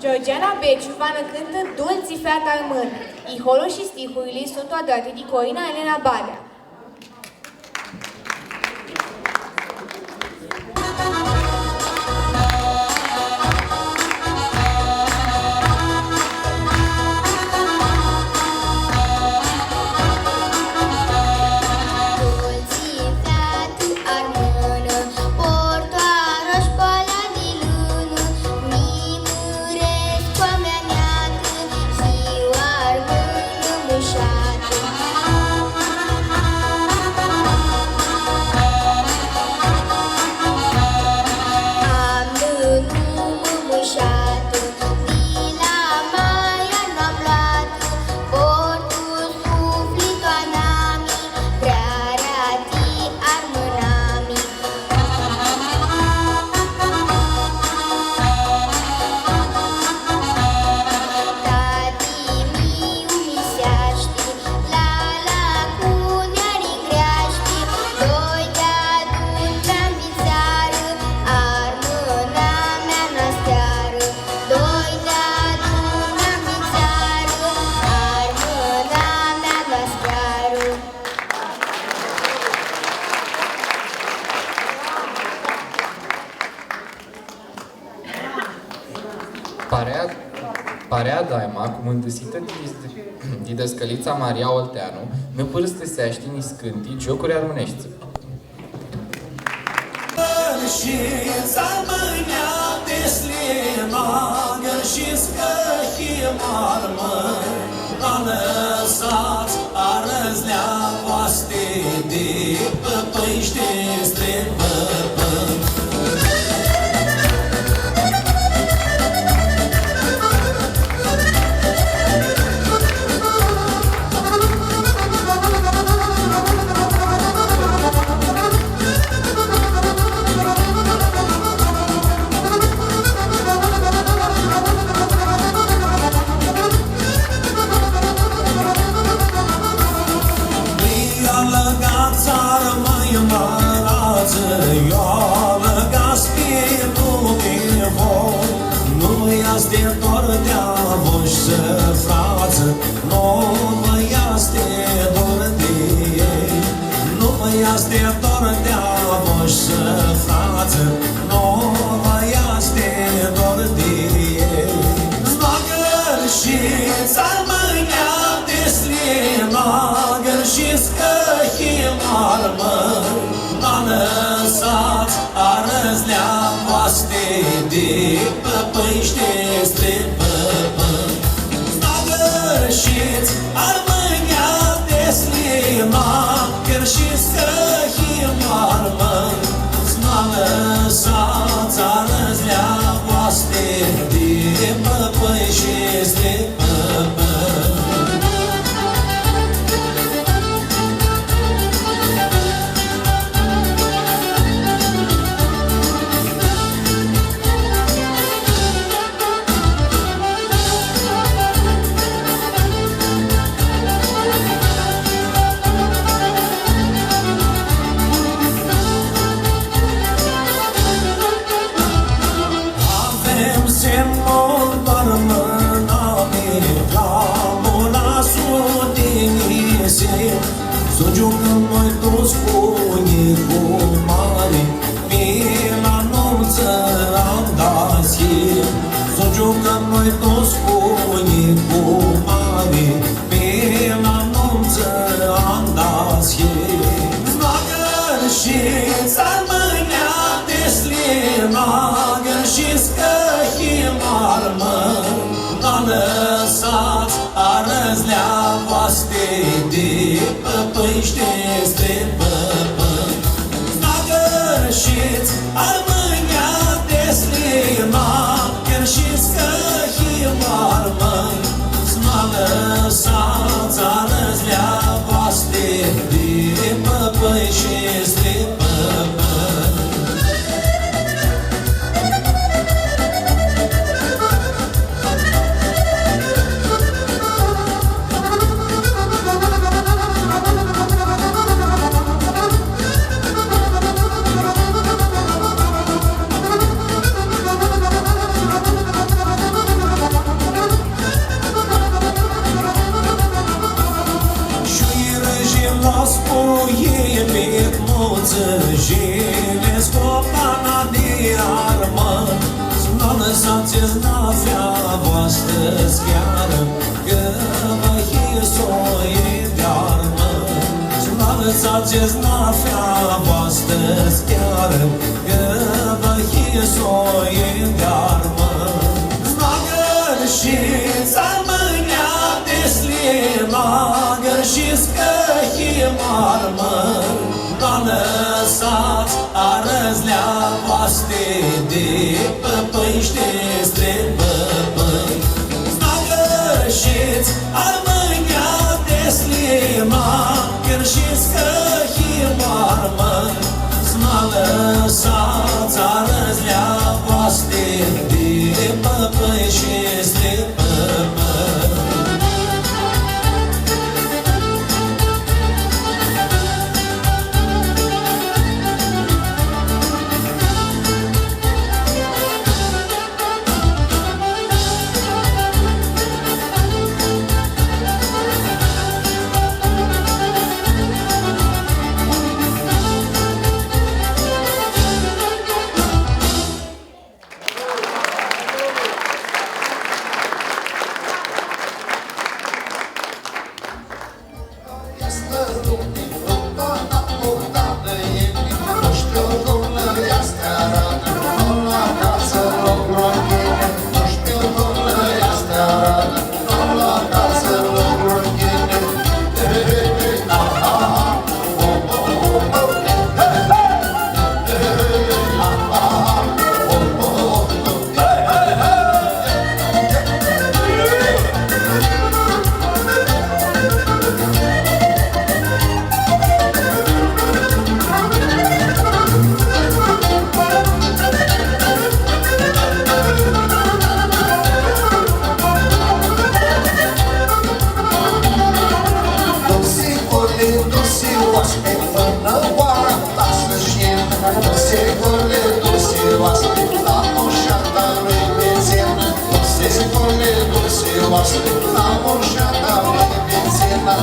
S11: Georgiana Beciuvană cântă Dulții fata în mână. Iholul și stihurile sunt toate de Corina Elena Badea.
S12: Mușat.
S13: Parea Daima, cu mândăsită didăscălița Maria Olteanu, mi pârstăseaște ni scântii jocuri armonești.
S14: Și țarmânia de slimagăr și scăhie marmări, a lăsat a răzlea voaste de păpăiște spre păpări. De dor de-a voșă frață, nu mă iați de dor de ei. Nu mă iați de dor de-a voșă frață, nu mă iați de dor de ei. Zbagăr și țarmânia de slimagăr și scăhie marmări, a lăsat a răzlea voaste de păpăiște spre păpări. Stagăr-și-ți armânia de slimagăr și scăhie marmări, n-a lăsat a răzlea voaste de păpăiște spre păpări. Să jucăm noi toți cu unicul mare, mie la nunță am dat-i. Să jucăm noi toți cu unicul mare, mie la nunță am dat-i. Zbagăr și țarmânia de slimagăr și scăhie marmări, n-a lăsat a răzlea voaste de păpăiște spre păpări. Stagăr-și-ți armânia de slimagăr și scăhie marmări, n-a lăsat a răzlea voaste de păpăiște spre păpări. Jile scopana de armă, n-o lăsați-ți nafea voastră schiară, că vă hisoie de armă. N-o lăsați-ți nafea voastră schiară, că vă hisoie de armă. Zbagăr-și-ți armânia de slimagăr și scăhie marmări, n-a lăsat a răzlea voaste de păpăiște spre păpări. Stagăr-și-ți armânia de slimagăr și scăhie marmări, n-a lăsat a răzlea voaste de păpăiște spre păpări.
S10: voastre, la moșa ta venețena.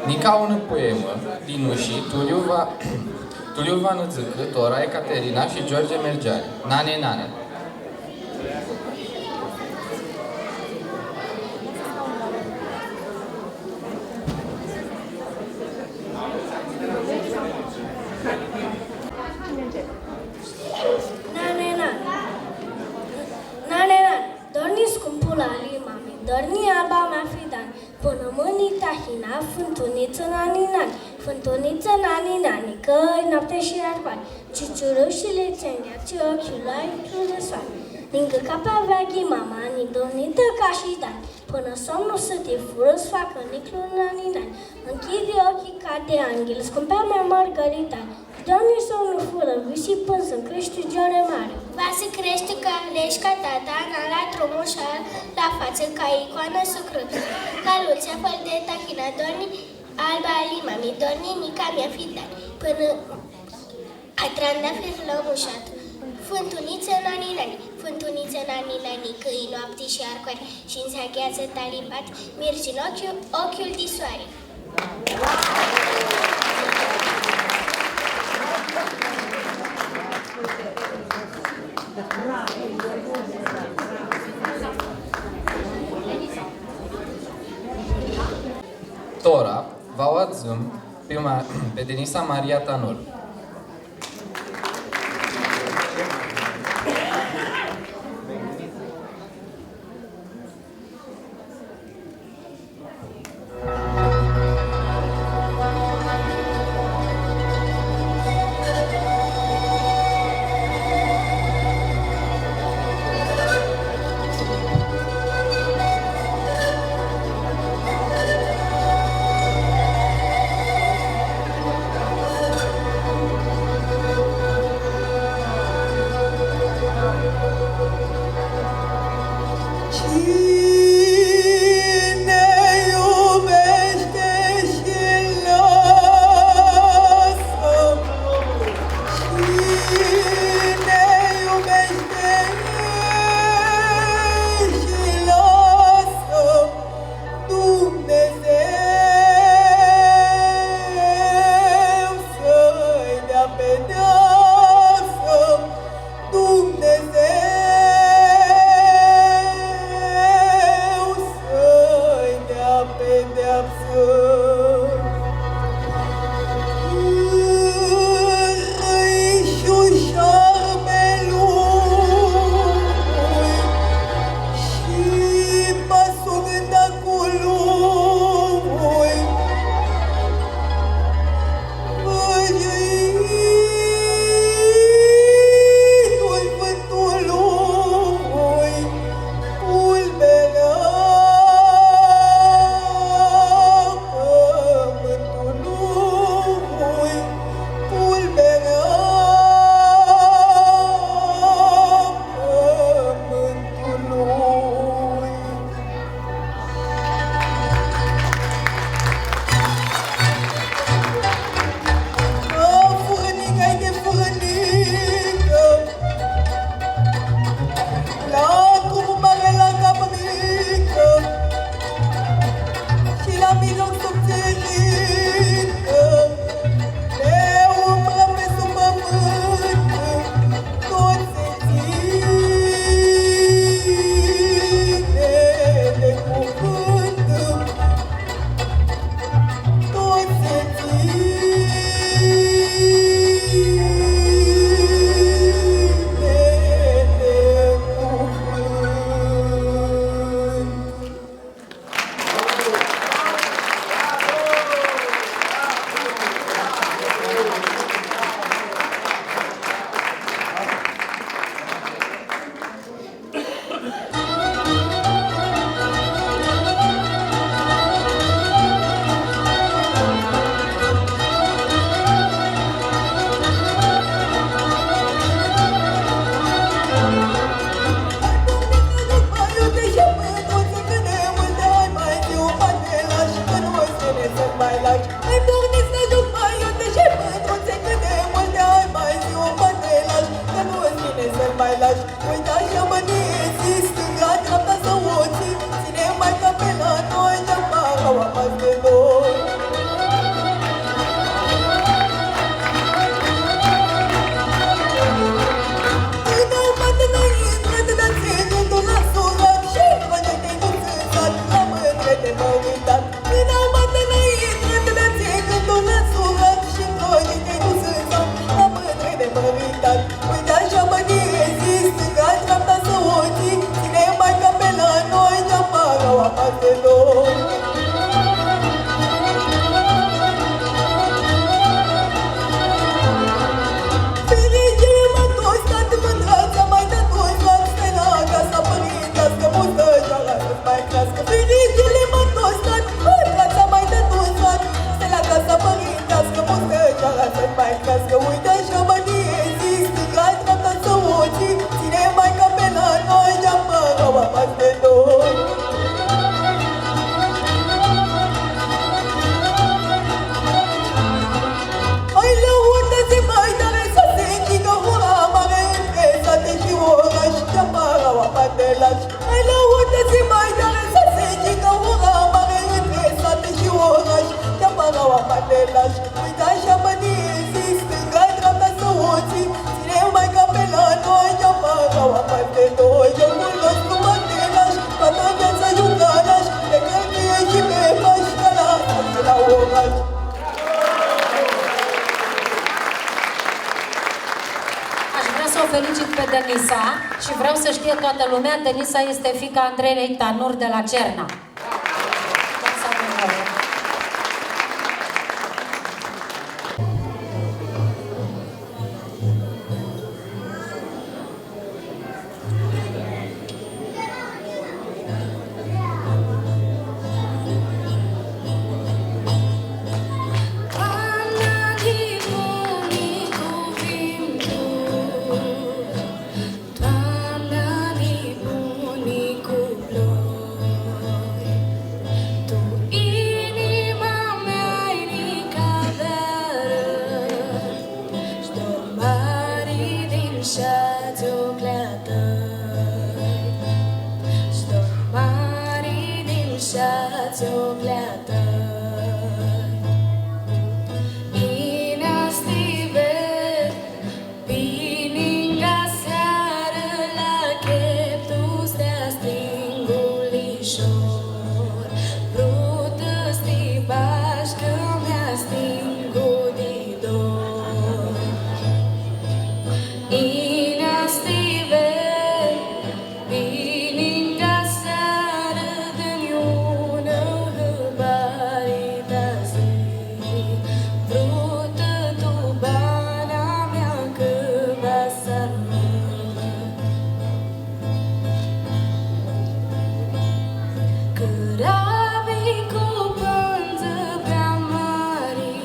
S13: Nica ună poemă din ușii Tuliu Vanățâcă, Tora Ecaterina și George Mergeari. Nane, nane.
S12: Dorni scumpula limami, dorni alba mea fridan, până mâini tahina, fântuniță nani-nani, fântuniță nani-nani, că-i noapte și arbani, ciuciurușile ți-a ce ochiul ai de soare. Lângă cap avea ghimama, nidonită ca și dan, până somnul să te fură, să facă niclul nani-nani. Închide ochii ca de anghel, scumpea mea Margarita, Doamne, somnul fură, visi până să-mi crește Gioare mare.
S15: Va să crește ca lești ca tata, la tromoșar, la față ca icoană sucrută. La luțea făl de tachina, dorni alba alimami, dorni mica mea fidan, până a trandafir lămușat. Fântuniță nani-nani, fântuniță nani-nani, că-i noapte și arcoare și-mi se agheață talipat, mirgi în ochiul de soare.
S13: Tora va oadzâm pe Denisa Maria Tanul.
S4: Denisa și vreau să știe toată lumea, Denisa este fiica Andrei Tanur de la Cerna.
S15: Doamna, ni bunicul
S11: ți-o pleată. Ina stive, pininga seară la cheptus de-a stingulișor. Brută stibaș că mi-a stingudidor. Ina stive, pininga seară dă-niună hâbarita zi. Brută tu bana mea că va sarmă. Cărabii cu pânză prea mari,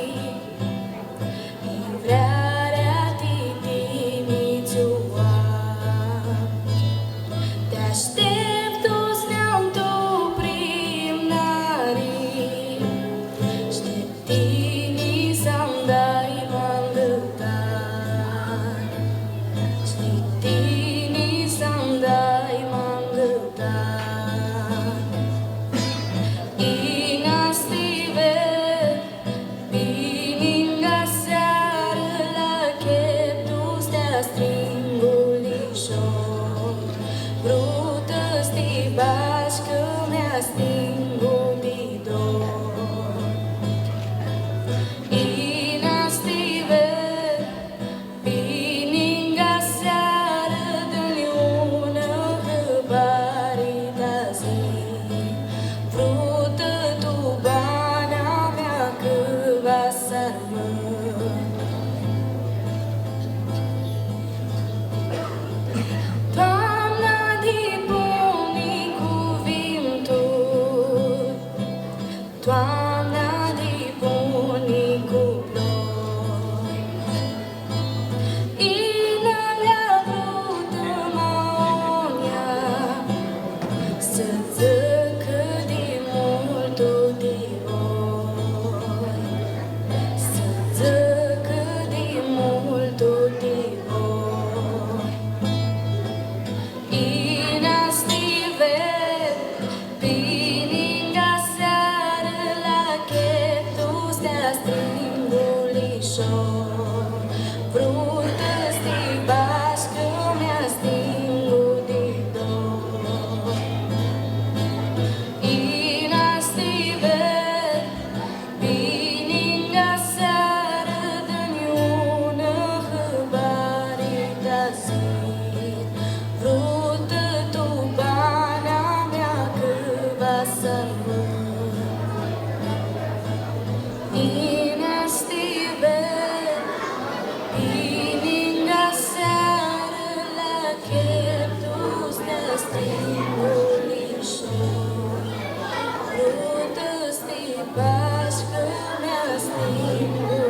S11: livrarea titinițioa. Te aștept toți ne-am tu primnarii, șteptinii să-mi dai mangătar. Șteptinii să-mi dai mangătar. Ina stive, pininga seară la cheptus de-a stringulișor. Brută stibaș că mi-a stingudidor. Ina stive, pininga seară dă-niună hâbarita zi. Frută tu bana mea că va sarmă. Toamna dipuni cuvintul, toamna dipuni cu ploi. Ina mea brută maonia, să zăcă de multul de voi. Să zăcă de multul de voi. Ina stive, pininga seară la cheptus de-a stringulișor. Brută stibaș că mi-a stingudidor. Ina stive, pininga seară dă-niună hâbarita zi. Brută tu bana mea că va sarmă. Ina stive, pininga seară la cheptus de-a stringulișor. Brută stibaș că mi-a stingudidor.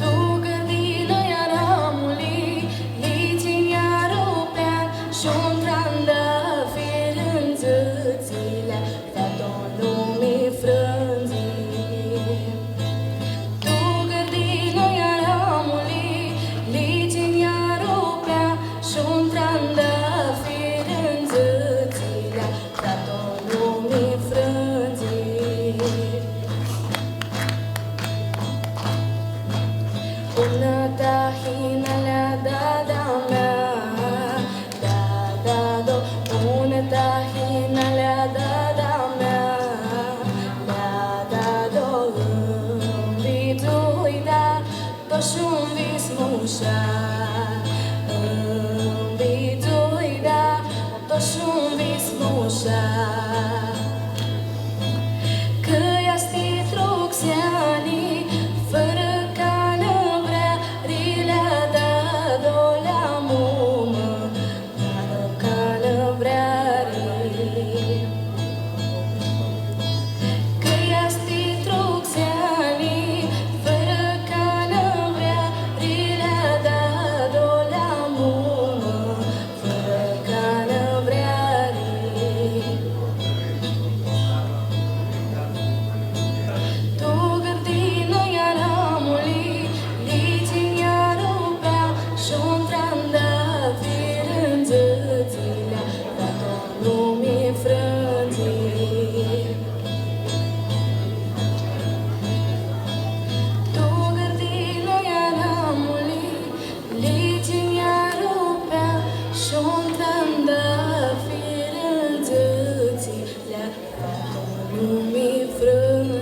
S11: Tu gândină iar amului, licin iar vis mușa Îmbițuida Toșun vis mușa Că esti truxiani Fără ca nu vrea Rilea da dolea mumă Fără ca nu vrea Că esti truxiani Fără ca nu vrea Rilea da dolea mumă Fără ca nu vrea Tu gândină iar amuli Licin iar upea Și-un trandafir în zățilea Dacă lumii frânții Tu gândină iar amuli Licin iar upea Și-un trandafir în zățilea Dacă lumii frânții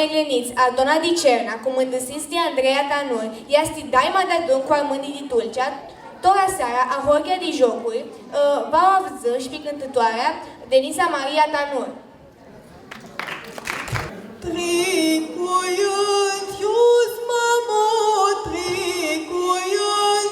S16: Megleniți, Aldona di Cerna, cu mândăsiți de Andreea Tanur, iasti daima de adun cu armânii di Tulcea, tora seara a Horghea di Jocuri, va avză și pe cântătoarea Denisa Maria Tanur.
S14: Tricuyun, ius mamo, tricuyun,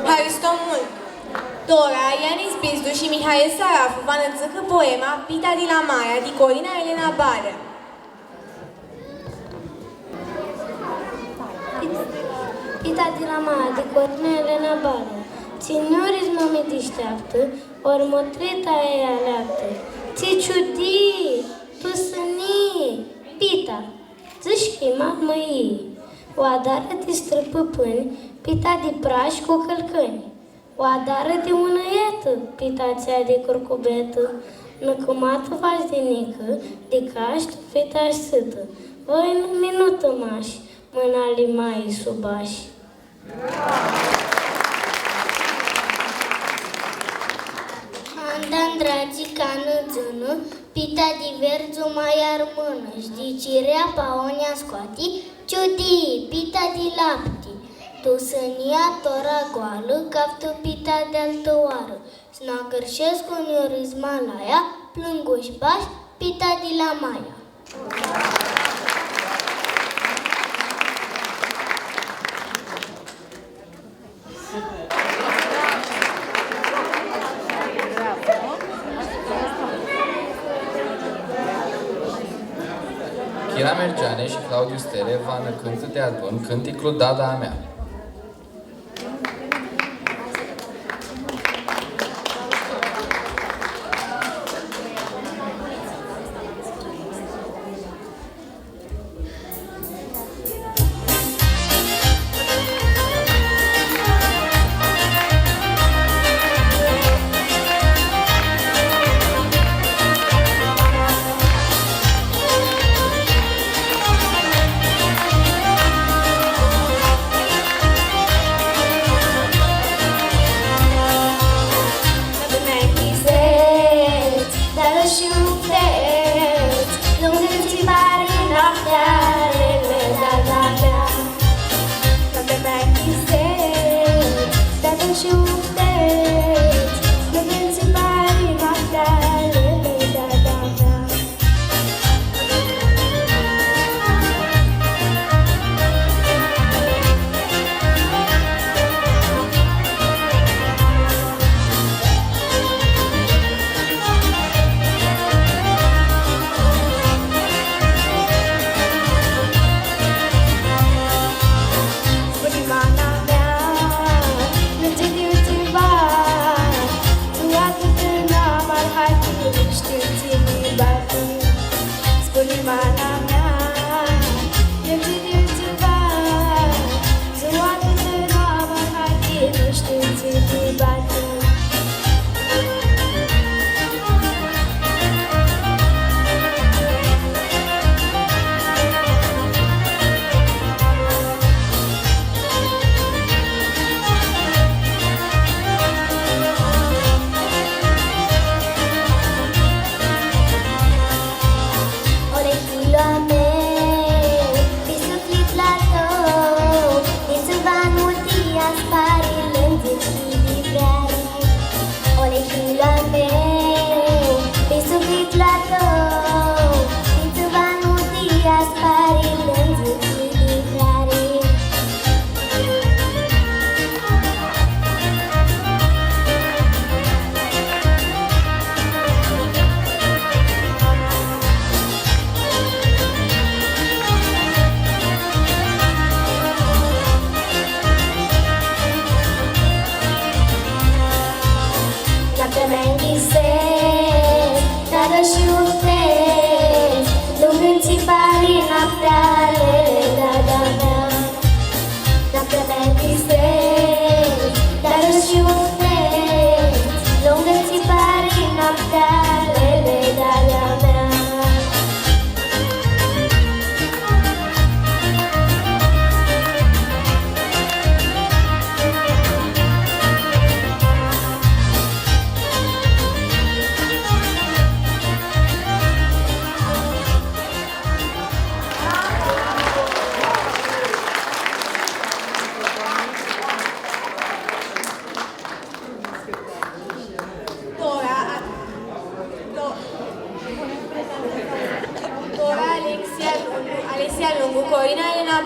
S16: Haristomul. Dora, Ianis Bizdu și Mihail Sarafu vă înățăcă poema Pita de la Marea de Corina Elena Badea.
S15: Pita de la Marea de Corina Elena Badea. Ținori-ți mame deșteaptă, ori motreta aia aleaptă. Ce ciudii, tu sănie, Pita, zici că-i mamă ei. O adară de străpăpâni, Pita de praș cu călcăni. O adară de unăietă, Pita țea de curcubetă. Năcumată v-aș de nică, de caști, feta-aș sâtă. Voi în minută mași, mâna limaii subași. Andan dragii ca năzână, Pita de verzu mai armână, Șdicirea paonia scoati, ciudii, Pita de lapti. Tu sănia tora goală, caftă Pita de-altă oară. Snagărșesc uneori Malaia, plânguși bași, Pita de la Maia.
S13: Chira Mergeane și Claudiu Stere vă cântă de adun cânticul Dada a mea.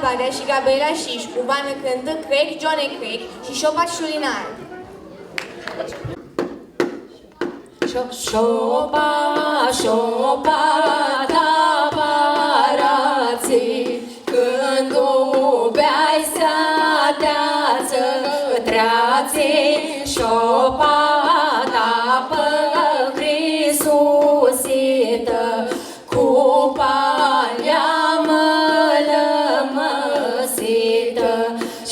S16: Badea și Gabriela Șișcu, Vană cântă Craig, John e Craig și Șopac Șulinar.
S17: Șopa, șopa, da parații, când o beai să-ateață treații, șopa ta păcrisusită, cu palea mălămăsită,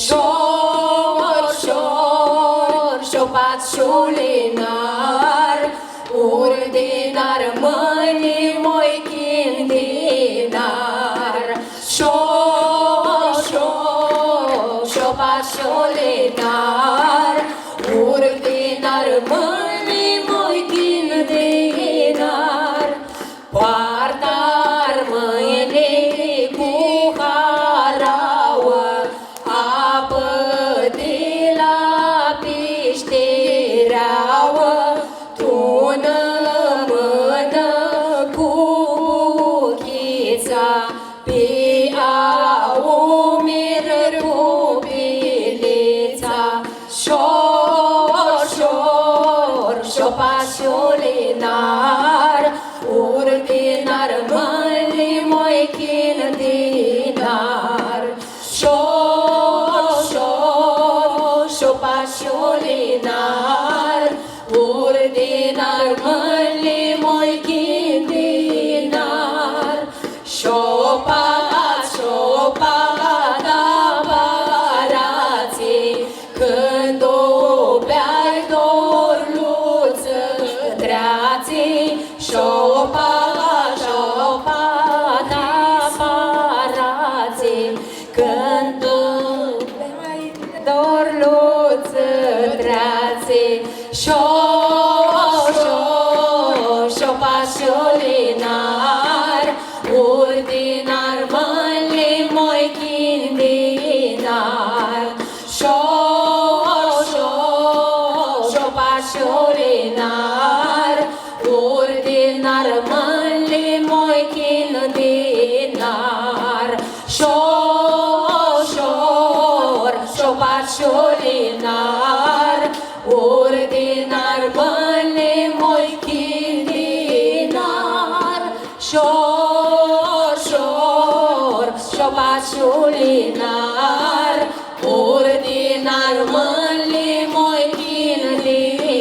S17: șor, șor, șopat șulinar, urdinar mâinii moi chindinar, șor, șor, șopat șulinar, urdinar mâinii moi chindinar, poartă-ar mâinii cu harauă, apă de la piștereauă, tună mână cu chița, pe aumir cu pilița, șor, șor, șopa șulinar, urdinar mâinii moi chindinar, șor, șor, șopa șulinar, urdinar mâinii moi chindinar, șopa, șopa, da parații, când o beai dorluță treații, șopa, șopa, da parații, când o beai dorluță treații, șor, șor, șopa șulinar, urdinar mâinii moi chindinar, șor, șor, șopa șulinar, urdinar mâinii moi chindinar, șor, șor, șopa șulinar, urdinar mâinii moi chindinar, șor, șor, șopa șulinar, urdinar mâinii moi chindinar.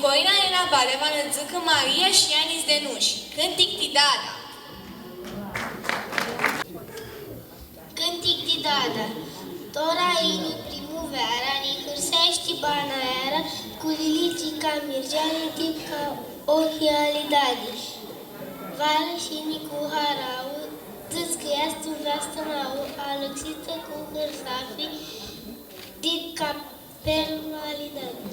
S11: Nicoina Elena Badea, Vanățâcă Maria și Ianis Denuși. Cântic Tidada.
S12: Cântic Tidada. Tora ini primăvara, ni hârsești banaera, cu liliții ca mirgeale, tip ca ochii alidadi. Vară și ni cu harau, zăscăiastă vreastă mau, alăxită cu hârsafi, tip ca perul alidadi.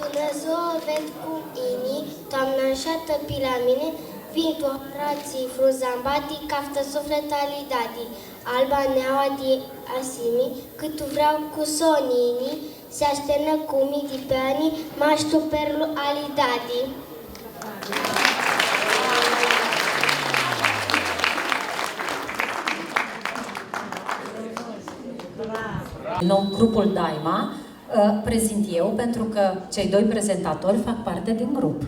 S12: Dumnezeu ved cu inii, toamna șată pi la mine, Vintu rații fruzambati, caftă suflet alidadi, alba neaua di asimi, cât tu vreau cu sonini, se așternă cu mii pe ani, maștu perlu alidadi.
S4: Din nou, grupul Daima prezint eu, pentru că cei doi prezentatori fac parte din grup.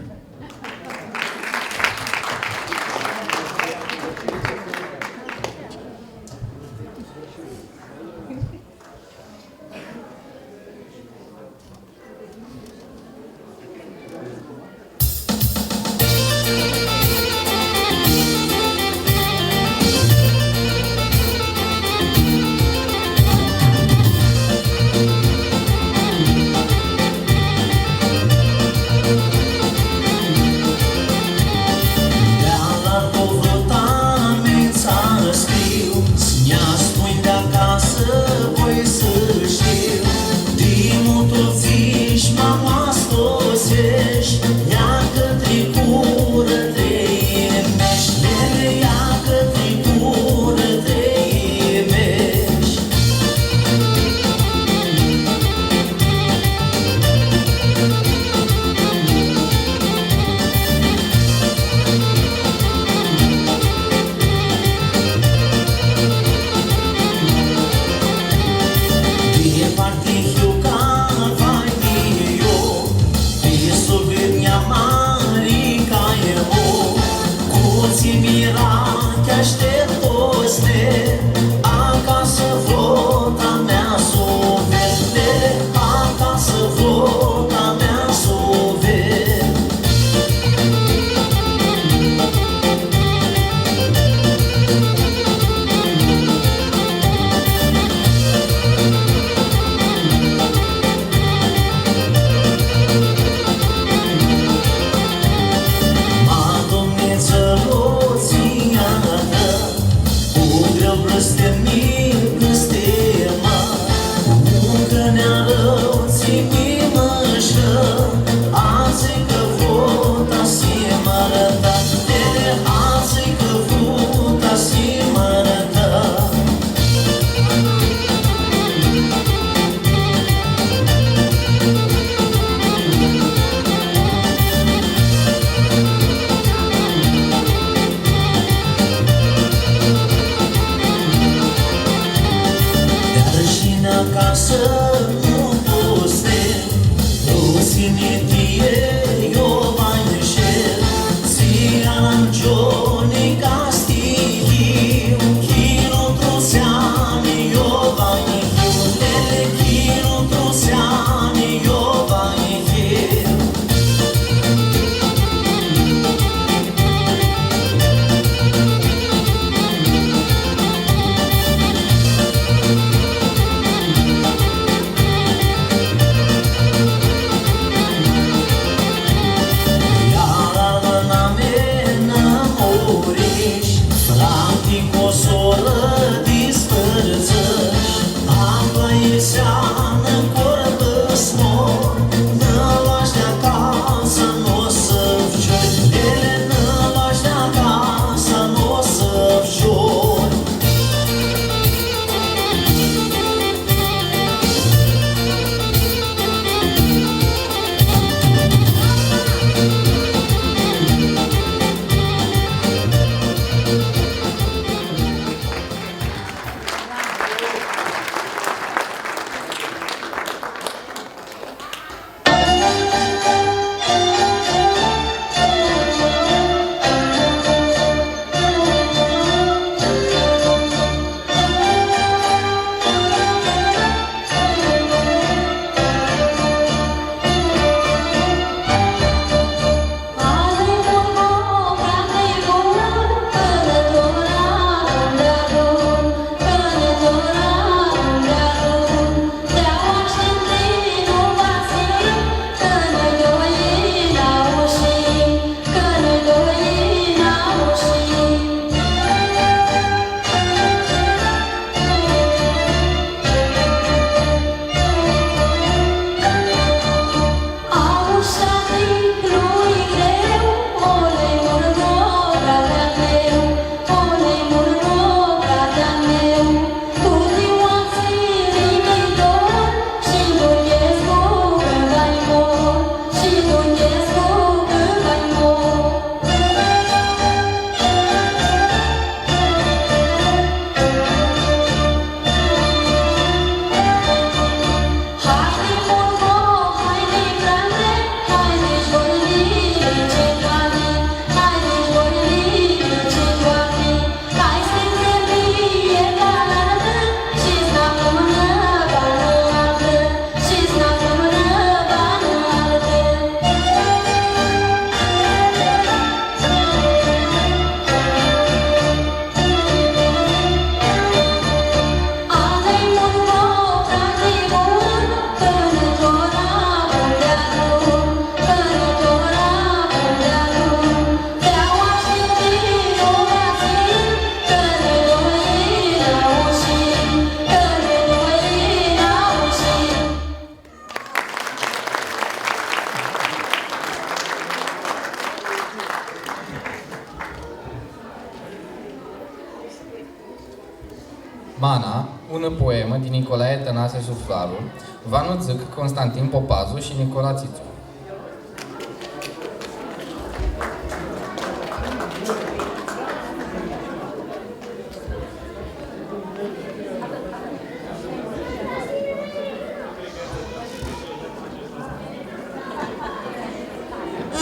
S13: poemă din Nicolae Tănase Suflaru, Vanu Țâc, Constantin Popazu și Nicola Țițu.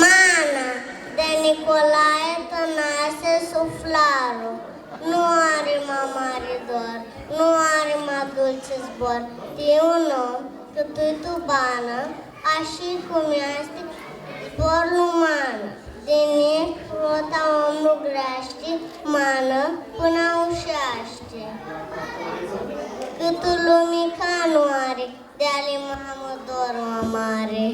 S15: Mana, de Nicolae Tănase Suflaru. Nu are mare dor, nu are dulce zbor. E un om, cât bană, așa cum este zbor lumană. Din ești rota om nu grește, mană până ușeaște. Câtul lumica nu are, de-ale mamă dor mare.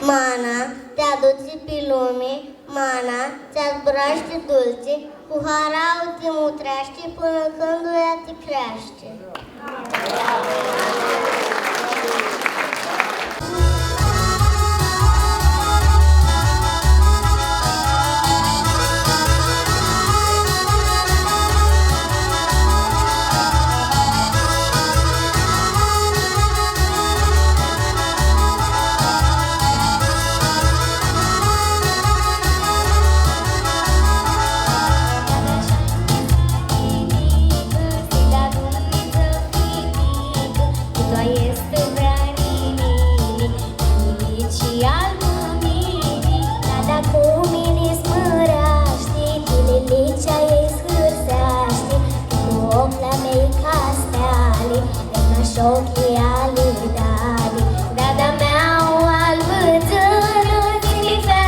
S15: Mana te aduce pe lume, mana ți-a zbraște dulce, cu harau te mutrește până când ea te crește. Ochii ale dale, dada mea o albățână, țifea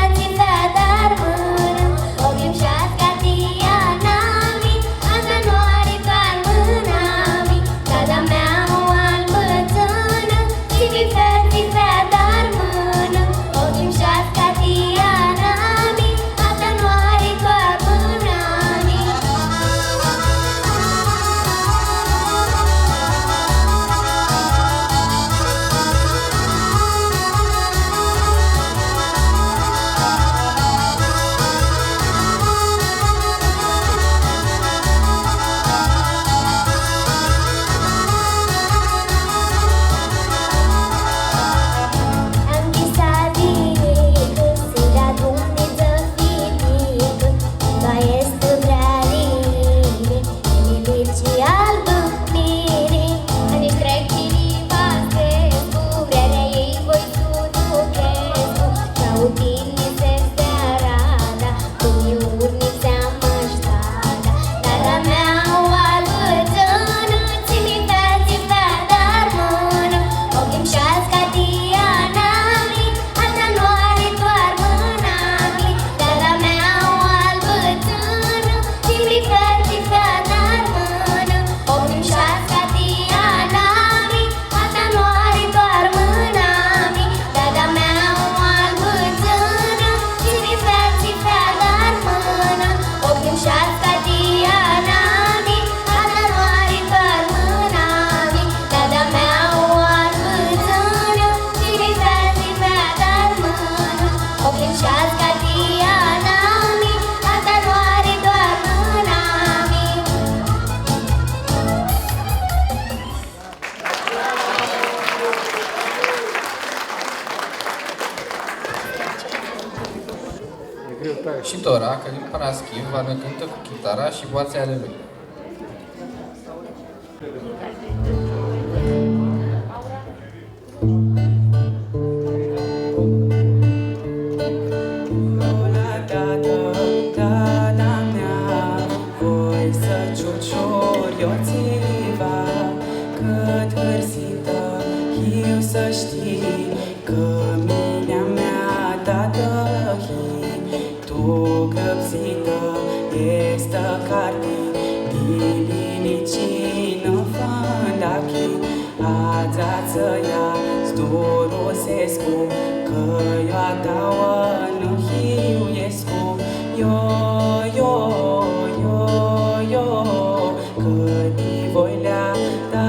S15: dar mână, ochii șasca tianami, asta nu are doar mânami. Dada mea o albățână, țifea dar mână, ochii șasca tianami, asta nu are doar mânami.
S13: Și Dora, Călin Paraschiv, va ne cântă cu chitara și boațe ale lui.
S18: Să știi că minea mea dată tu grăbzită este carte dilinicino fandachi azață ia zdorosescu că eu adaua nu hiuiescu yo că di voi lea da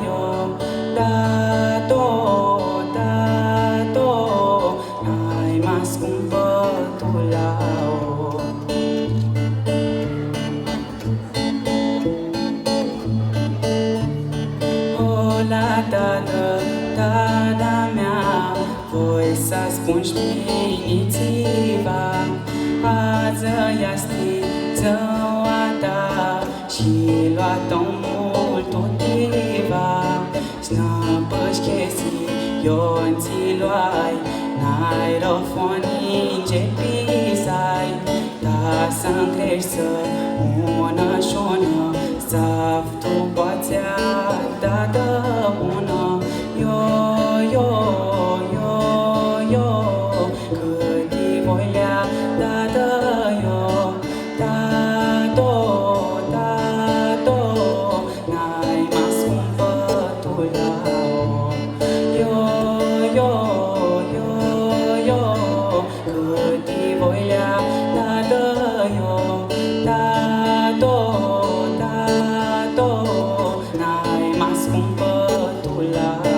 S18: yo n-ai mai scumpă tu la-o. cada mea, voi să spun șpinițiva, azi iasti zăuata și luat-o mult utiva, snăpășchesi ionții luai, n-ai rofoni începisai, da să-mi crești să una și una, saftul poațea da dă bună, cât-i voi lea da dă eu, da-do, n-ai mai scumpă tu la om, cât-i voi lea da dă eu, da-do, n-ai mai scumpă tu la om.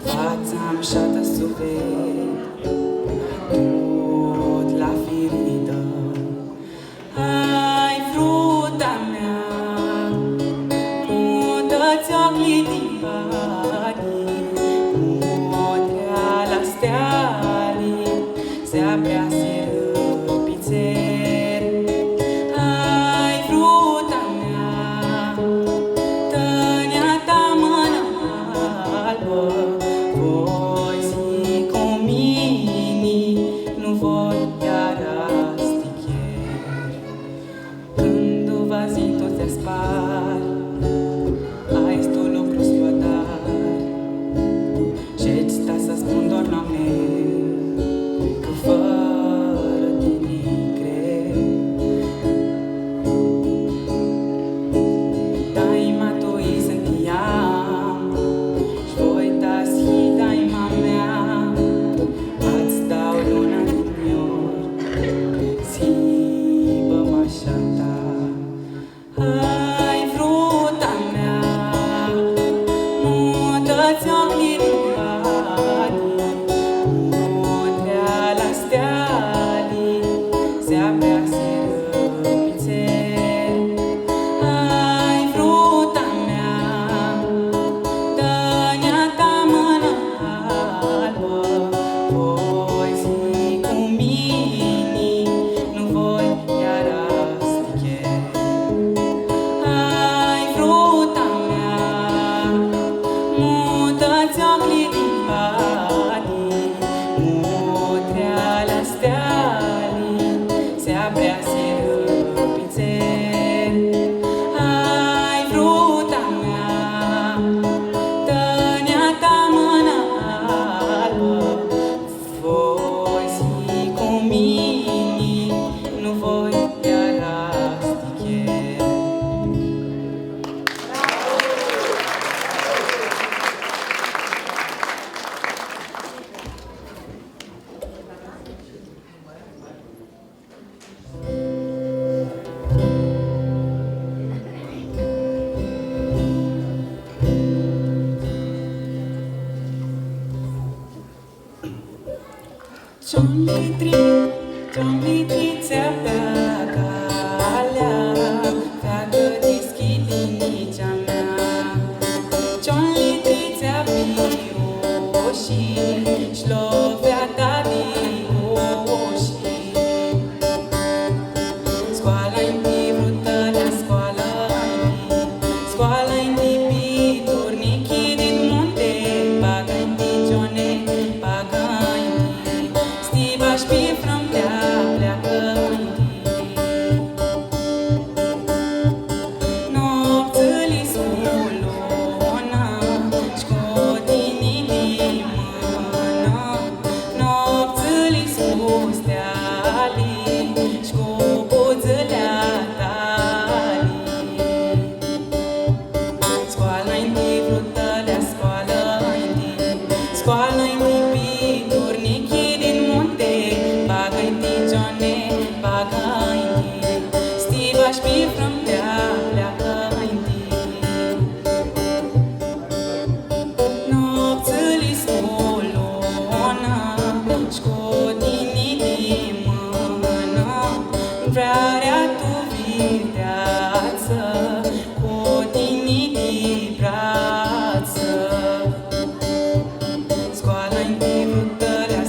S18: Fața-mi șată suflet, tot la firidă. Ai fruta mea, mută-ți-o clitipanii, motrea-la stealii, se aprease răpițeri. Ai fruta mea, tănia ta mână albă, voi zi cu mine, nu voi iară sticheri. Când o va zi tot te spar, ai tu lucru slodar, și-ți sta să spun doar la mine, că fără tine greu. Daima tu îi sentiam, și voi da și daima mea, ați dau luna din ior, si bă mașa ta. Ai fruta mea, mută-ți-o clitipanii, motrea-la stealii, se aprease răpițeri. Ai fruta mea, tănia ta mână albă, voi zi cu mine, nu voi iară sticheri. Ai fruta mea, mută-ți-o clitipanii, motrea-la stealii, se aprease răpițeri. Ai fruta mea, tănia ta mână albă, voi zi cu mine, nu voi iară sticheri. Cion-litri ți-avea calea, feacă deschide nicea mea. Cion-litri ți-avea ușii, șlovea ta din ușii. Scoală-i vrutălea, scoală-i piturnichii din munte, bagă-i cione, bagă-i stibași pe frămtea pleacă. Vrarea tu viteață, cu tine de brață. Scoală-i vrutălea,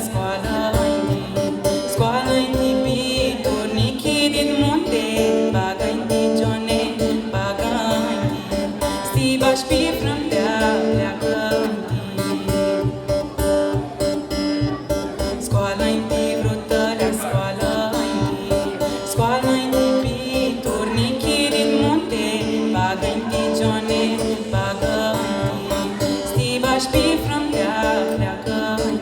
S18: scoală-i pitornichi din munte, bagă-i gione, bagă-i stibaș pe frândea, pleacă-i. Scoală-i vrutălea, scoală-i pitornichi din munte, bagă-i gione, bagă-i stibaș pe frândea, pleacă-i.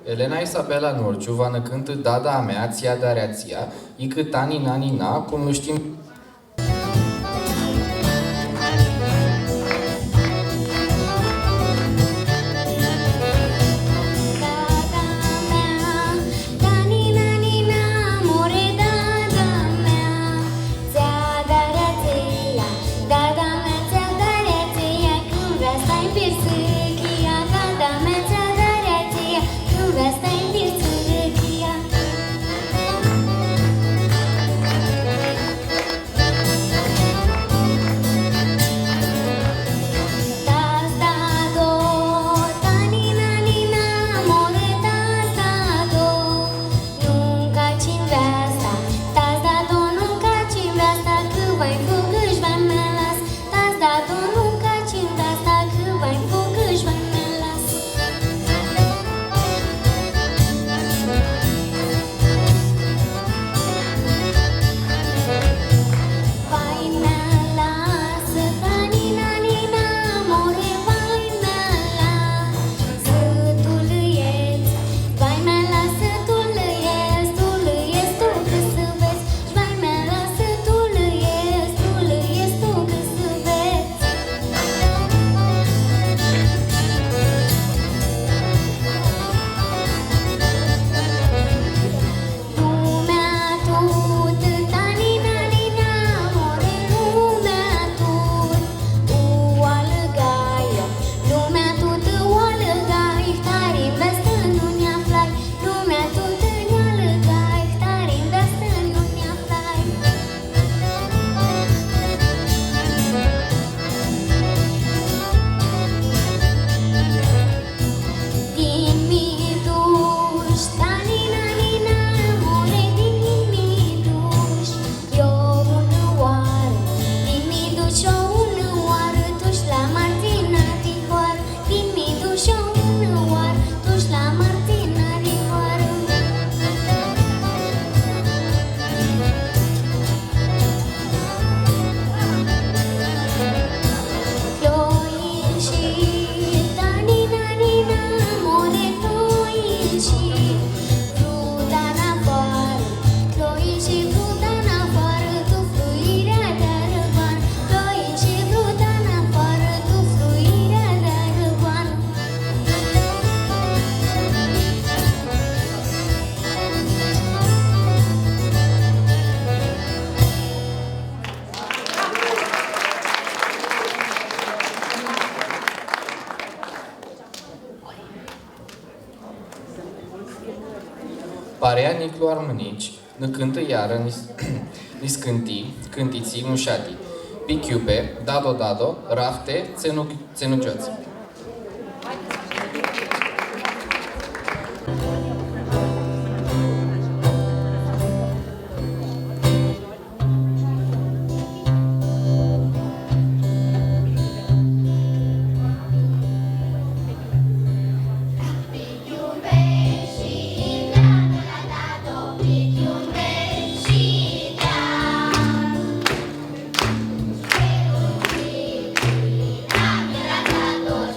S13: Elena Isabela Norciu va cântă Dada a mea, ția darea ția, ică tani nani na, cum nu știm. Parea Niclu Armânici ne cântă iară ni scânti, cântiții mușati, pichiupe, dado, rafte, țenucioți.
S15: Dado,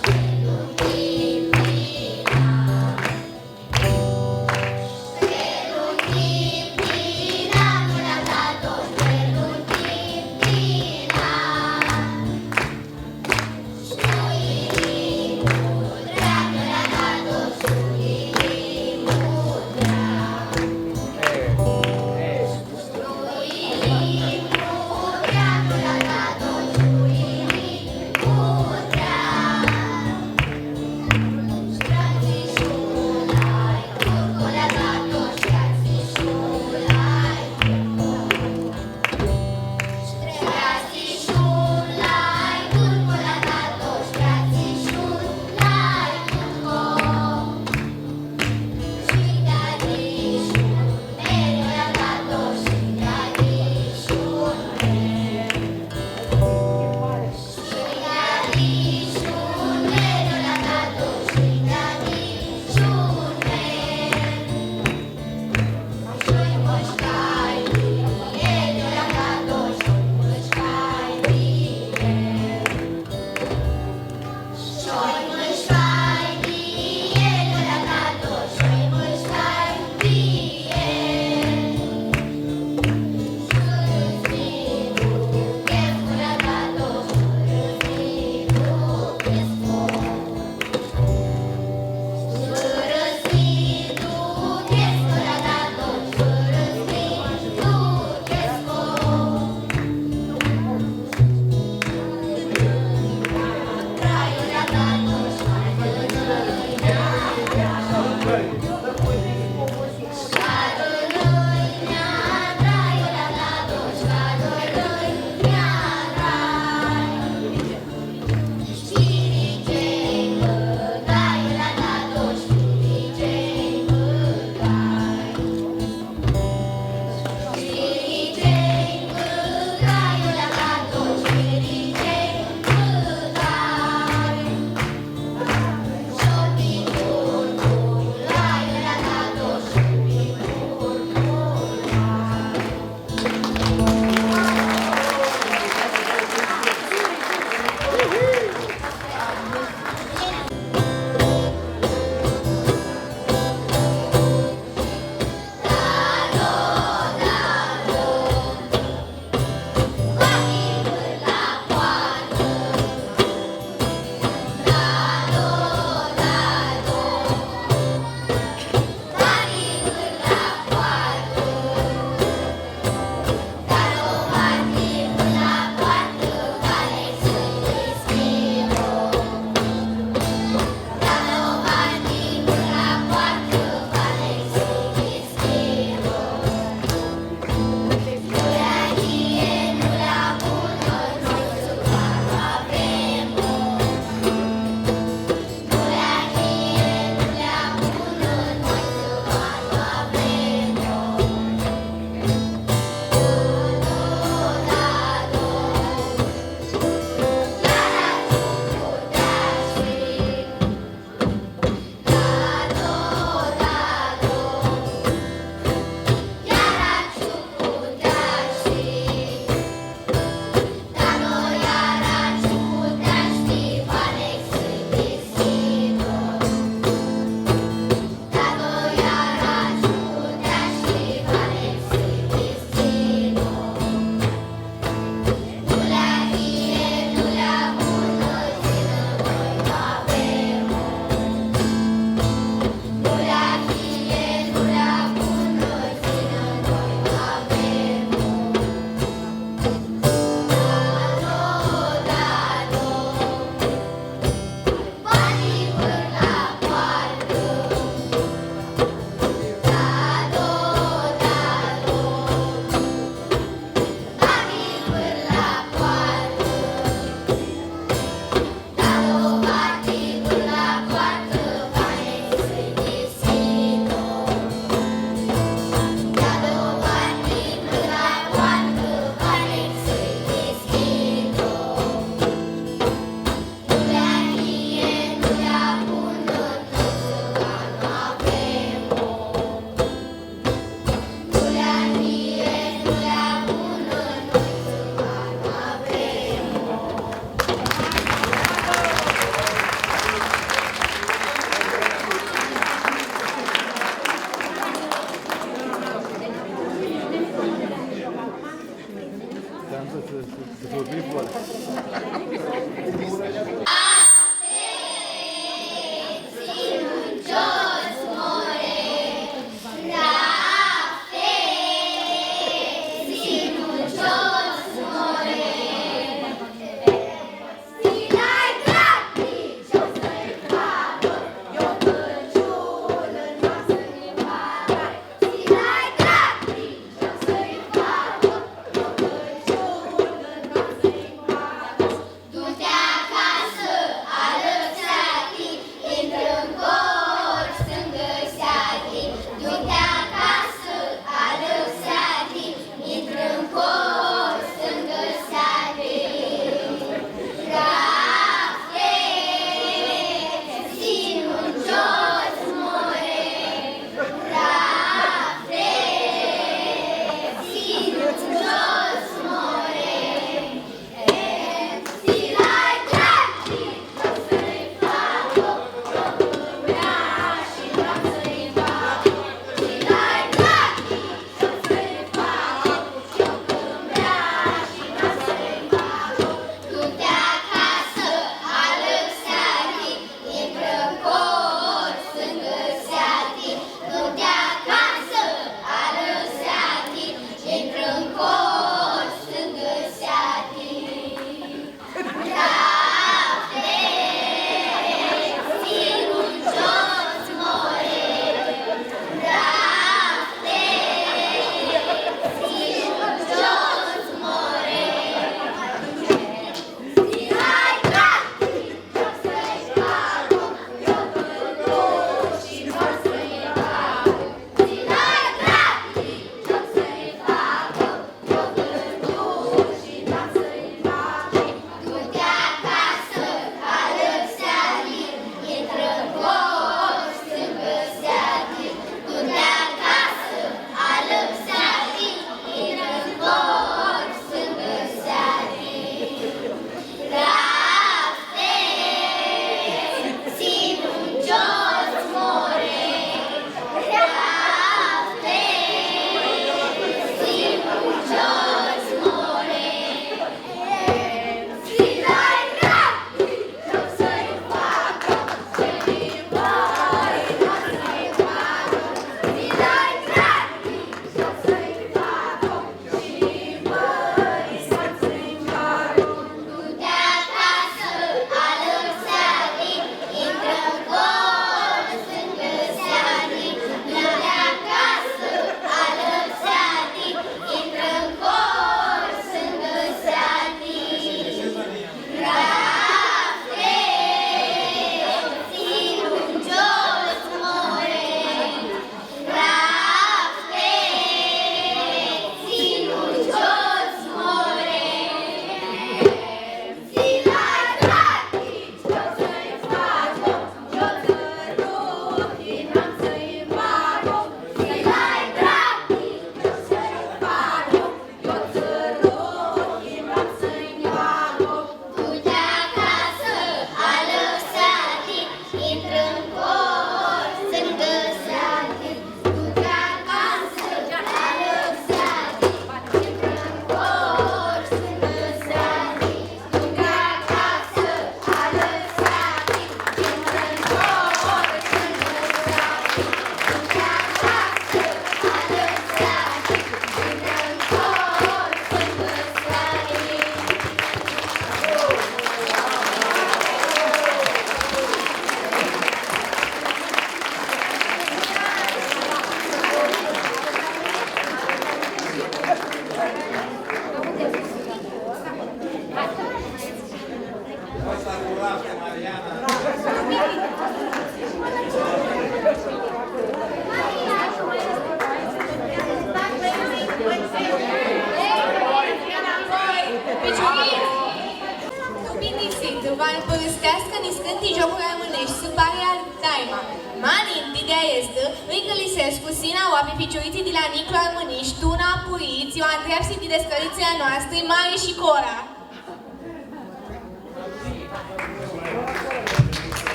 S11: ești Subaria Daima. Mani Didea este, Rică Lisescu, Sina Oapi, Piciuriții de la Niclu Armâniști, Tuna Puriți, Ioan Treapsi de descăriția noastră, Mari și Cora.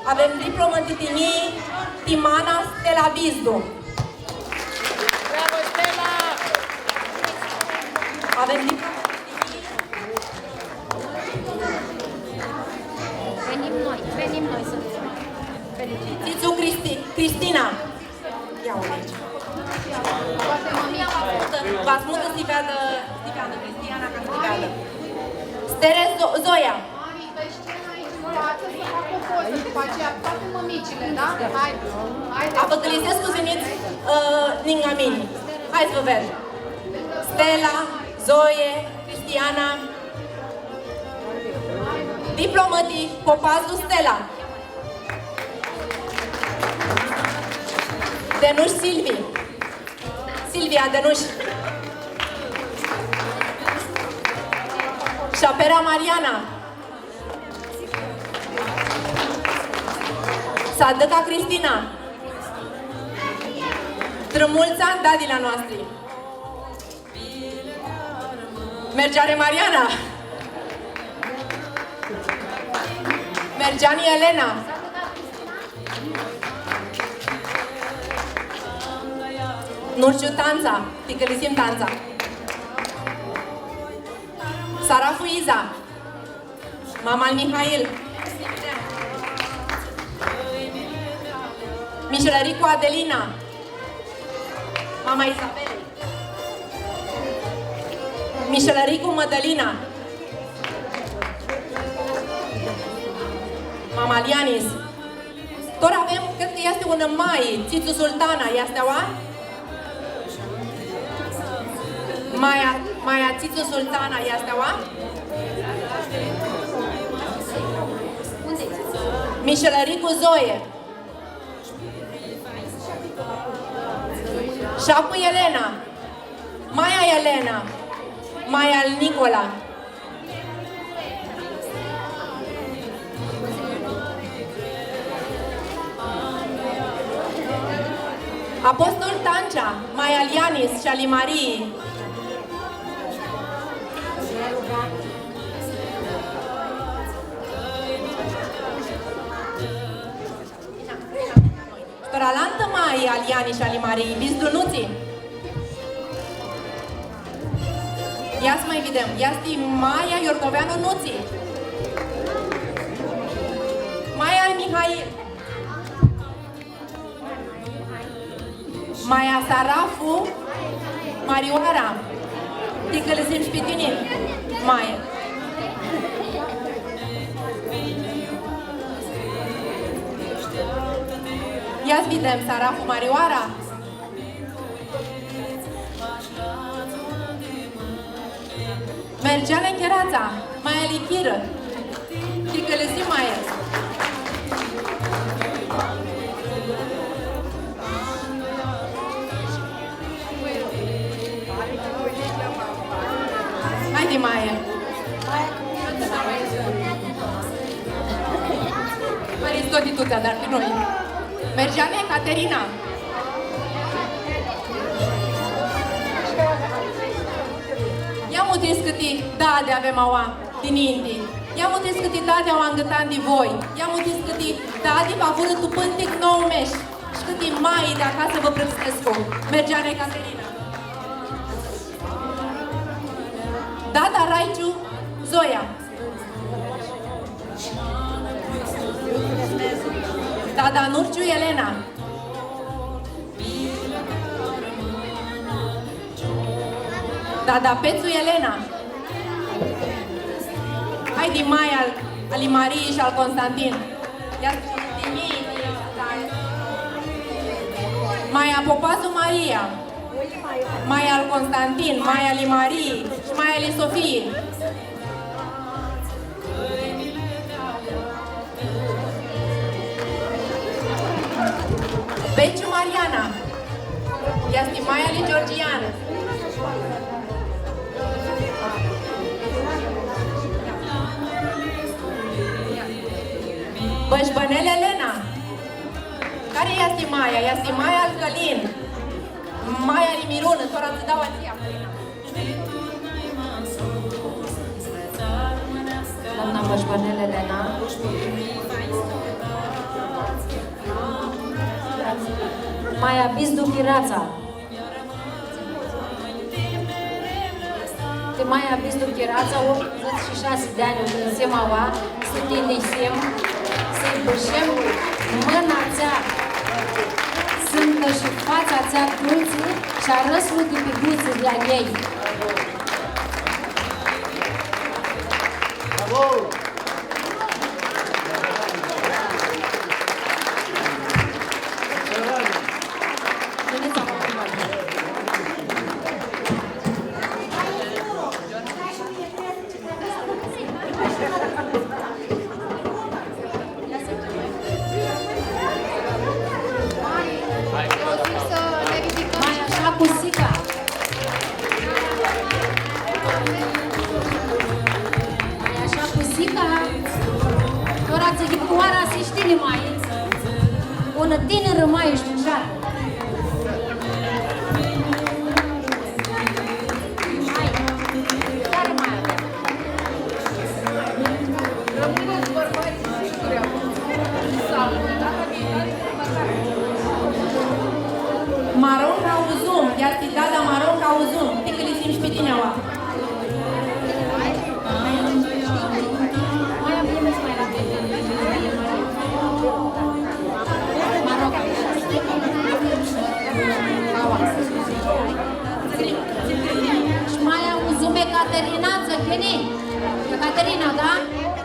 S1: Avem diplomă în titinii Timana Stella Bizdu.
S17: Bravo, Stella!
S1: Avem diplomă
S4: Venim noi să felicităm.
S1: Tițu Cristina. Ia-o aici. V-ați mută Stiveadă Cristiana ca să vadă. Stere Zoia. Apăcălisescu veniți ninga mini. Hai să vă vedem. Stella, Zoe, Cristiana. Diplomătii Popazdu Stella. Denuș Silvia Denuș. Șapera Mariana. Sadăca Cristina. Trămulța Dadila noastră. Mergeare Mariana. Mergeani Elena. Nurciu Tanța. Ticălisim Tanța. Sarafu Iza. Mama Mihail. Mișelăricu Adelina. Mama Isabelei. Mișelăricu Mădălina. Mama Lianis. Tot avem, cred că este un mai, Țițu Sultana, este oa? Maia Țițu Sultana, este oa? Mișelăricu Zoe. Șapu Elena. Maia Elena. Maia Nicola. Apostol Tancea, Maia Lianis și Ali Marii. Storalantă Maia Lianis și Ali Marii, Bizdunuții. Ia să mai vedem. Este Maia Iorcoveanu Nuții. Maia Mihail. Maia Sarafu Marioara. Ticălăsim Șpitinin. Maia. Ia să vedem Sarafu Marioara. Mergeale Cherața, Maia Lichiră. Ticălăsim Maia. Haide, Maia! Aristotitutea, dar pe noi. Mergeane, Caterina! Ia mutis câti dade avem aua din Indii. Ia mutis câti dade au angătan de voi. Ia mutis câti dade va vură tu pântic nou meș. Și câti mai de acasă vă prăpstescu. Mergeane, Caterina! Dada Raiciu, Zoia. Dada Nurciu, Elena. Dada Pețu, Elena. Haide, Maia, Ali Marie și al Constantin. Maia Popazu, Maria. Maia al Constantin, Maia Ali Marie și Maia Ali Sofie. Beciu Mariana. Este Maia Ali Georgian. Bășbănel Elena. Care este Maia? Este Maia al Călin. Maia Ali Mirun, tora îți dau ația.
S4: Doamna Bășbănel Elena. Maia Bizdu Chirața. De Maia Bizdu Chirața, 86 de ani, în Semaua, să te nisim, să-i bășem mâna țea, sântă și fața țea dulții și arăsul de piguță de-a ei.
S10: Bravo!
S4: Una tânără mai ești așa. Care mai avem?
S1: Maron ca uzum, este Dada Maron ca uzum. Tică li simți pe tine oa.
S4: Mai avem mai rapid. Și mai auzume Caterina, țăgăni. Caterina, da?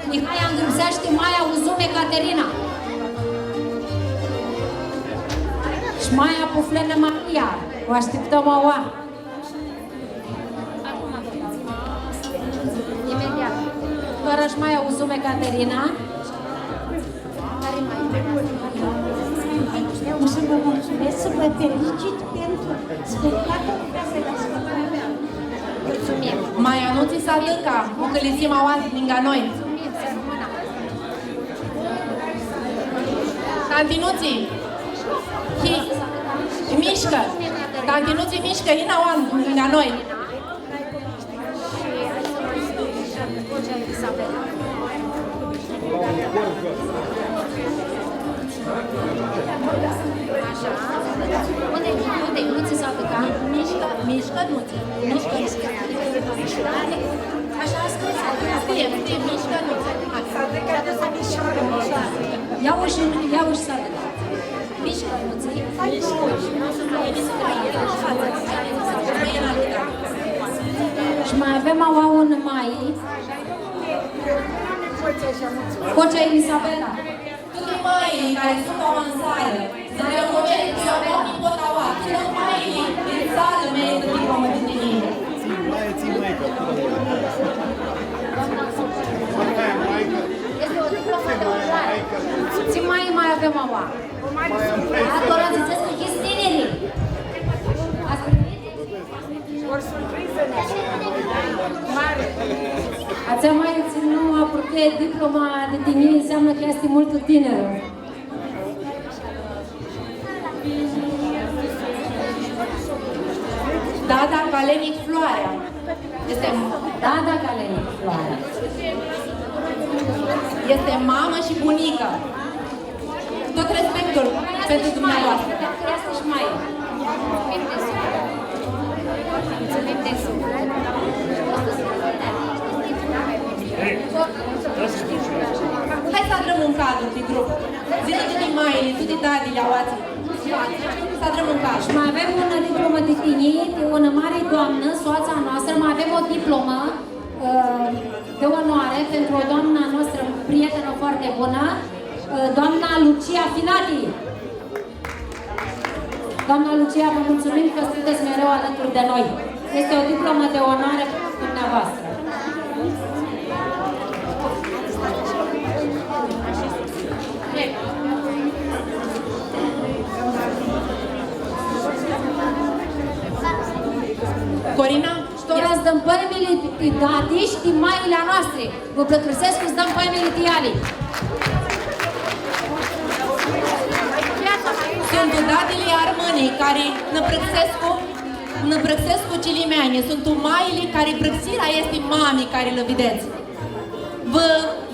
S4: Mihai îngrimsește mai auzume Caterina. Și mai apuflenă Maria. O așteptăm aua. Imediat. Doar aș mai auzume Caterina. Care mai vreau să vă mulțumesc, să vă felicit pentru spectacolul pe care l-ați făcut. Mulțumim!
S1: Maia, nu ți s-a dâca, o călițim aoază lângă noi. Cantinuții! Mișcă! Cantinuții mișcă, ina oan lângă noi.
S4: Așa. Unde-i? Nu-ți s-a dăcat?
S1: Mișcă, nu-ți. Mișcă. Așa a scris. Scrie, mișcă, nu-ți. S-a dăcat de mișcă.
S4: Ia-o și s-a dăcat. Mișcă, nu-ți. Și mai avem aua un mai. Cocea Elisabela.
S1: Tutti mai care sunt o în sală, să le urmărești și avem din pot aua. Tutti mai din sală merită din comădit din mine.
S4: Este o diplomă de urmare. Ce mai avem aua? Atora ziceți că ești tinerii. Asta e o surpriză. Ați mai ținut aproape diploma de tine, înseamnă că este mult tineră.
S1: Dada Galenic Floarea. Este
S4: Dada Galenic Floarea.
S1: Este mamă și bunică. Tot respectul pentru dumneavoastră.
S4: Asta și mai.
S1: Hai să adrăm un cadru de grup. Zile de Maile, tu de Dadi, Iaoați. Să adrăm un cadru.
S4: Și mai avem una diplomă de tine, de o mare doamnă, soața noastră, mai avem o diplomă de onoare pentru o doamna noastră, prietenă foarte bună, doamna Lucia Filati. Doamna Lucia, vă mulțumim că sunteți mereu alături de noi. Este o diplomă de onoare pentru dumneavoastră.
S1: Corina?
S4: Și τώρα îți dăm păimile de dati și de maile noastre. Vă plăcăsesc că îți dăm păimile de ale.
S1: Sunt datele armânii care ne prăxesc cu cilimeane. Sunt maile care prăxirea este mami care le vedeți. Vă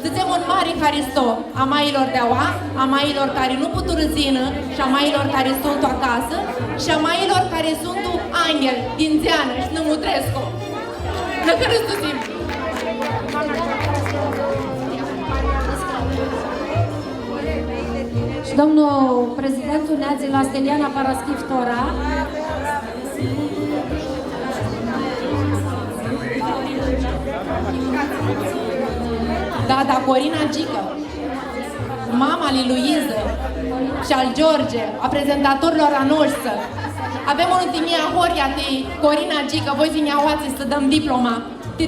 S1: zicem un mare Haristo a mailor de aua, a mailor care nu pot răzină și a mailor care sunt acasă și a mailor care sunt angel din Zeană și Nămutrescu. La care stăsim?
S4: Și domnul prezidentul Neații la Steliana Paraschiv Tora.
S1: Da, Corina Gică, mama lui Luiză și al George, a prezentatorilor a noștri. Avem o întâlnire a Horia de Corina Gică, voi din Iaoații să dăm diploma. De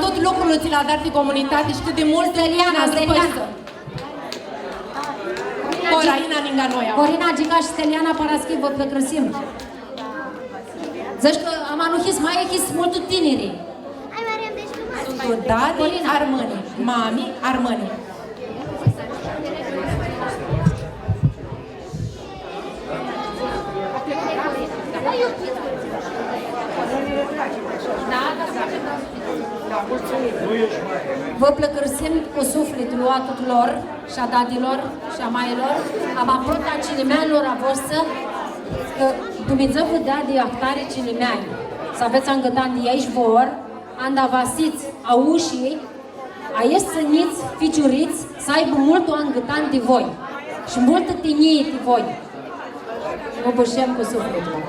S1: tot lucrul ți l-a dat de comunitate și cât de mult
S4: Steliana.
S1: Corina ninga noi.
S4: Corina Gică și Steliana Paraschiv, vă plăcăsim. Zici că am anuhis mai echis mult tinerii.
S1: Dadi Armâni, mami Armâni.
S4: Vă plăcărsim cu sufletul a tuturor și a dadilor și a mailor, am aproape a cilimeanilor a voastră, că Dumnezeu vă dea de actare cilimeani. Să aveți angătan de aici vor, anda vasiți a ușii, a iesăniți, ficiuriți, să aibă mult o angătan de voi și multă tenie de voi. Vă bășem cu sufletul.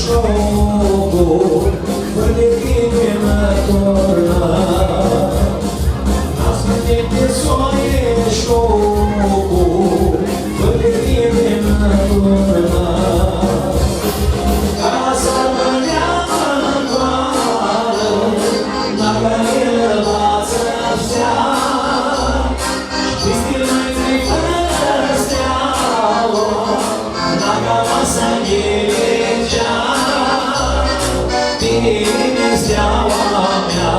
S14: șocul, de tine mă torna. Ascunde pe soare șocul, de tine mă torna. Casa mă neamă-n vară, dacă el va să-stea. Știi mai fără steaua, dacă va să ghilicea. Bine steaua mea,